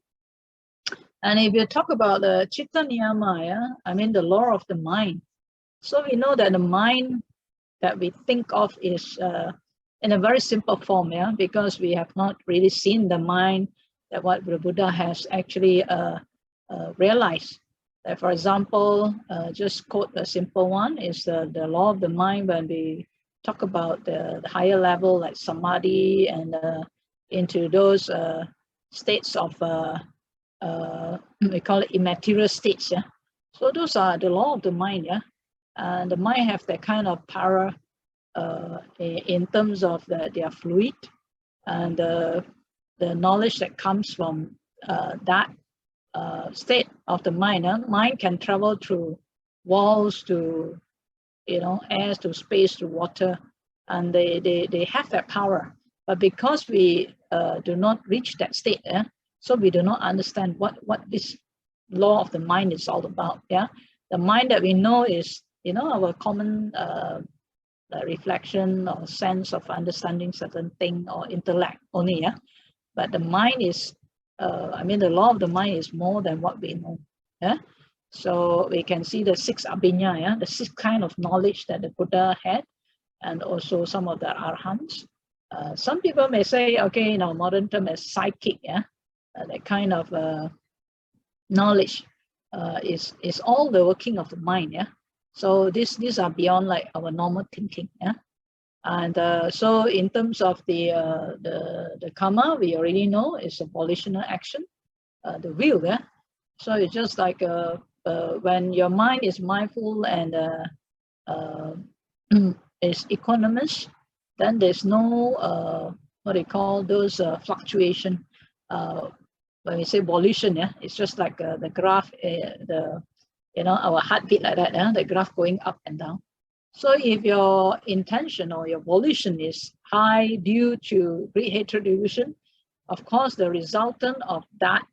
And if you talk about the Chitta Niyama, I mean the law of the mind. So we know that the mind that we think of is in a very simple form, yeah, because we have not really seen the mind that what the Buddha has actually realized. That, for example, just quote a simple one is the law of the mind when we talk about the higher level like samadhi and into those states of we call it immaterial states, yeah. So those are the law of the mind, yeah, and the mind have that kind of power in terms of they are fluid, and the knowledge that comes from that state of the mind. Mind can travel through walls to, air to space to water, and they have that power. But because we do not reach that state, so we do not understand what this law of the mind is all about. Yeah, the mind that we know is our common reflection or sense of understanding certain thing or intellect only. Yeah, but the mind is the law of the mind is more than what we know. Yeah, so we can see the 6 abhinya, yeah, the 6 kind of knowledge that the Buddha had, and also some of the arhants. Some people may say, okay, in our modern term as psychic, yeah, that kind of knowledge is all the working of the mind, yeah. So these are beyond like our normal thinking, yeah. And so in terms of the Kamma, we already know is a volitional action, the will, yeah. So it's just like when your mind is mindful and is equanimous, then there's no what they call those fluctuation. When we say volition, yeah, it's just like the graph, our heartbeat like that, the graph going up and down. So if your intention or your volition is high due to great hatred delusion, of course the resultant of that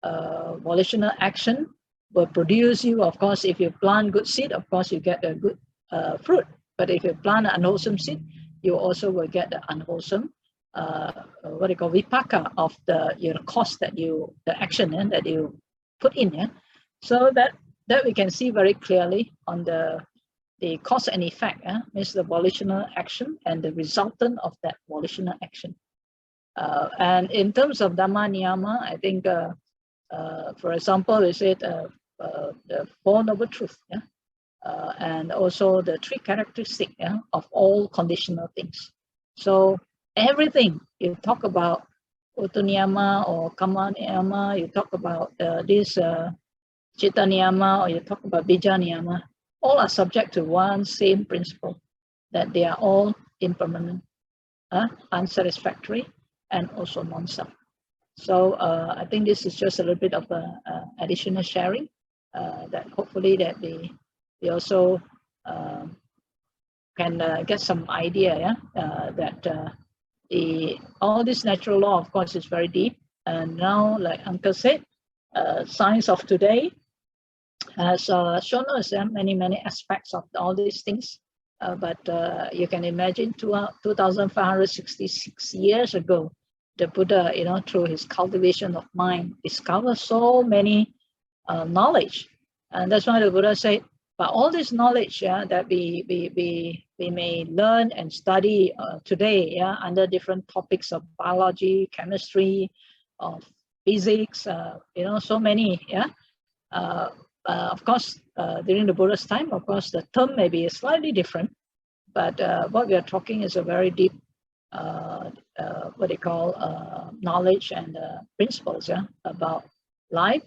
volitional action will produce you. Of course, if you plant good seed, of course you get a good fruit. But if you plant an unwholesome seed, you also will get the unwholesome what they call vipaka of the cost that the action that you put in. Yeah? So that we can see very clearly on the cause and effect, means the volitional action and the resultant of that volitional action. And in terms of Dhamma niyama, I think, for example, we said the 4 noble truths, yeah? And also the 3 characteristics, yeah, of all conditional things. So everything you talk about Utu niyama or Kamma niyama, you talk about this Citta niyama, or you talk about Vijaya niyama, all are subject to one same principle, that they are all impermanent, unsatisfactory, and also non-self. So I think this is just a little bit of additional sharing that hopefully that we also can get some idea, yeah, that all this natural law, of course, is very deep. And now, like Uncle said, science of today has shown us many aspects of all these things. But you can imagine 2,566 years ago, the Buddha, through his cultivation of mind, discovered so many knowledge. And that's why the Buddha said, but all this knowledge, yeah, that we may learn and study today, yeah, under different topics of biology, chemistry, of physics, so many, yeah. Of course, during the Buddha's time, of course, the term may be slightly different, but what we are talking is a very deep, what they call knowledge and principles, yeah, about life.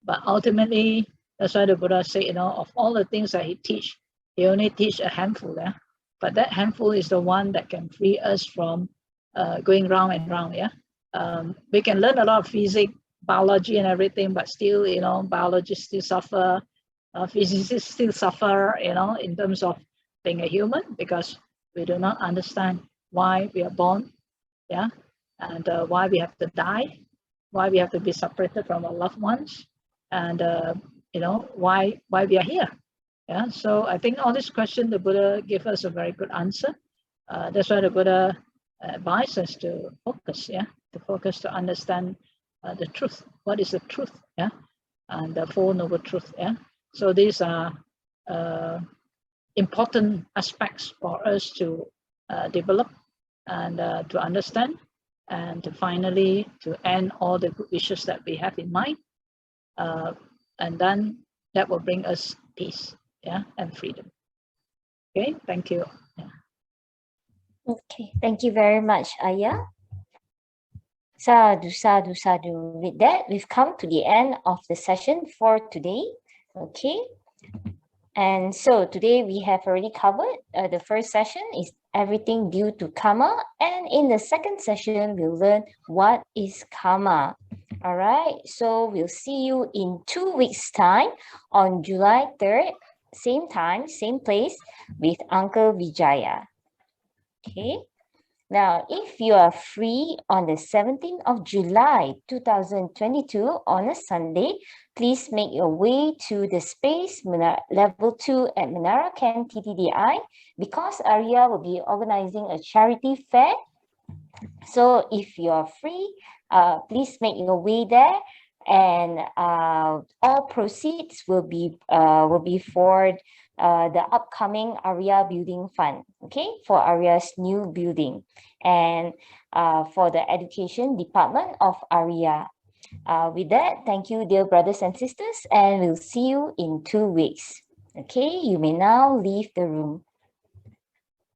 But ultimately, that's why the Buddha said, of all the things that he teach, he only teach a handful, yeah. But that handful is the one that can free us from going round and round, yeah. We can learn a lot of physics, biology and everything, but still, biologists still suffer, physicists still suffer, in terms of being a human, because we do not understand why we are born, yeah, and why we have to die, why we have to be separated from our loved ones, and why we are here, yeah. So I think all this question, the Buddha gave us a very good answer. That's why the Buddha advised us to focus, yeah, to understand the truth. What is the truth? Yeah, and the 4 noble truths. Yeah. So these are important aspects for us to develop and to understand, and to finally to end all the good wishes that we have in mind, and then that will bring us peace, yeah, and freedom. Okay, thank you. Yeah. Okay, thank you very much, Ariya. Sadhu, sadhu, sadhu. With that, we've come to the end of the session for today. Okay. And so today we have already covered the first session is everything due to karma. And in the second session, we'll learn what is karma. All right. So we'll see you in 2 weeks' time on July 3rd, same time, same place with Uncle Vijaya. Okay. Now, if you are free on the 17th of July, 2022 on a Sunday, please make your way to the space level 2 at Menara Camp TTDI, because Ariya will be organizing a charity fair. So if you are free, please make your way there, and all proceeds will be for the upcoming Ariya Building Fund, okay, for Ariya's new building, and for the Education Department of Ariya. With that, thank you, dear brothers and sisters, and we'll see you in 2 weeks. Okay, you may now leave the room.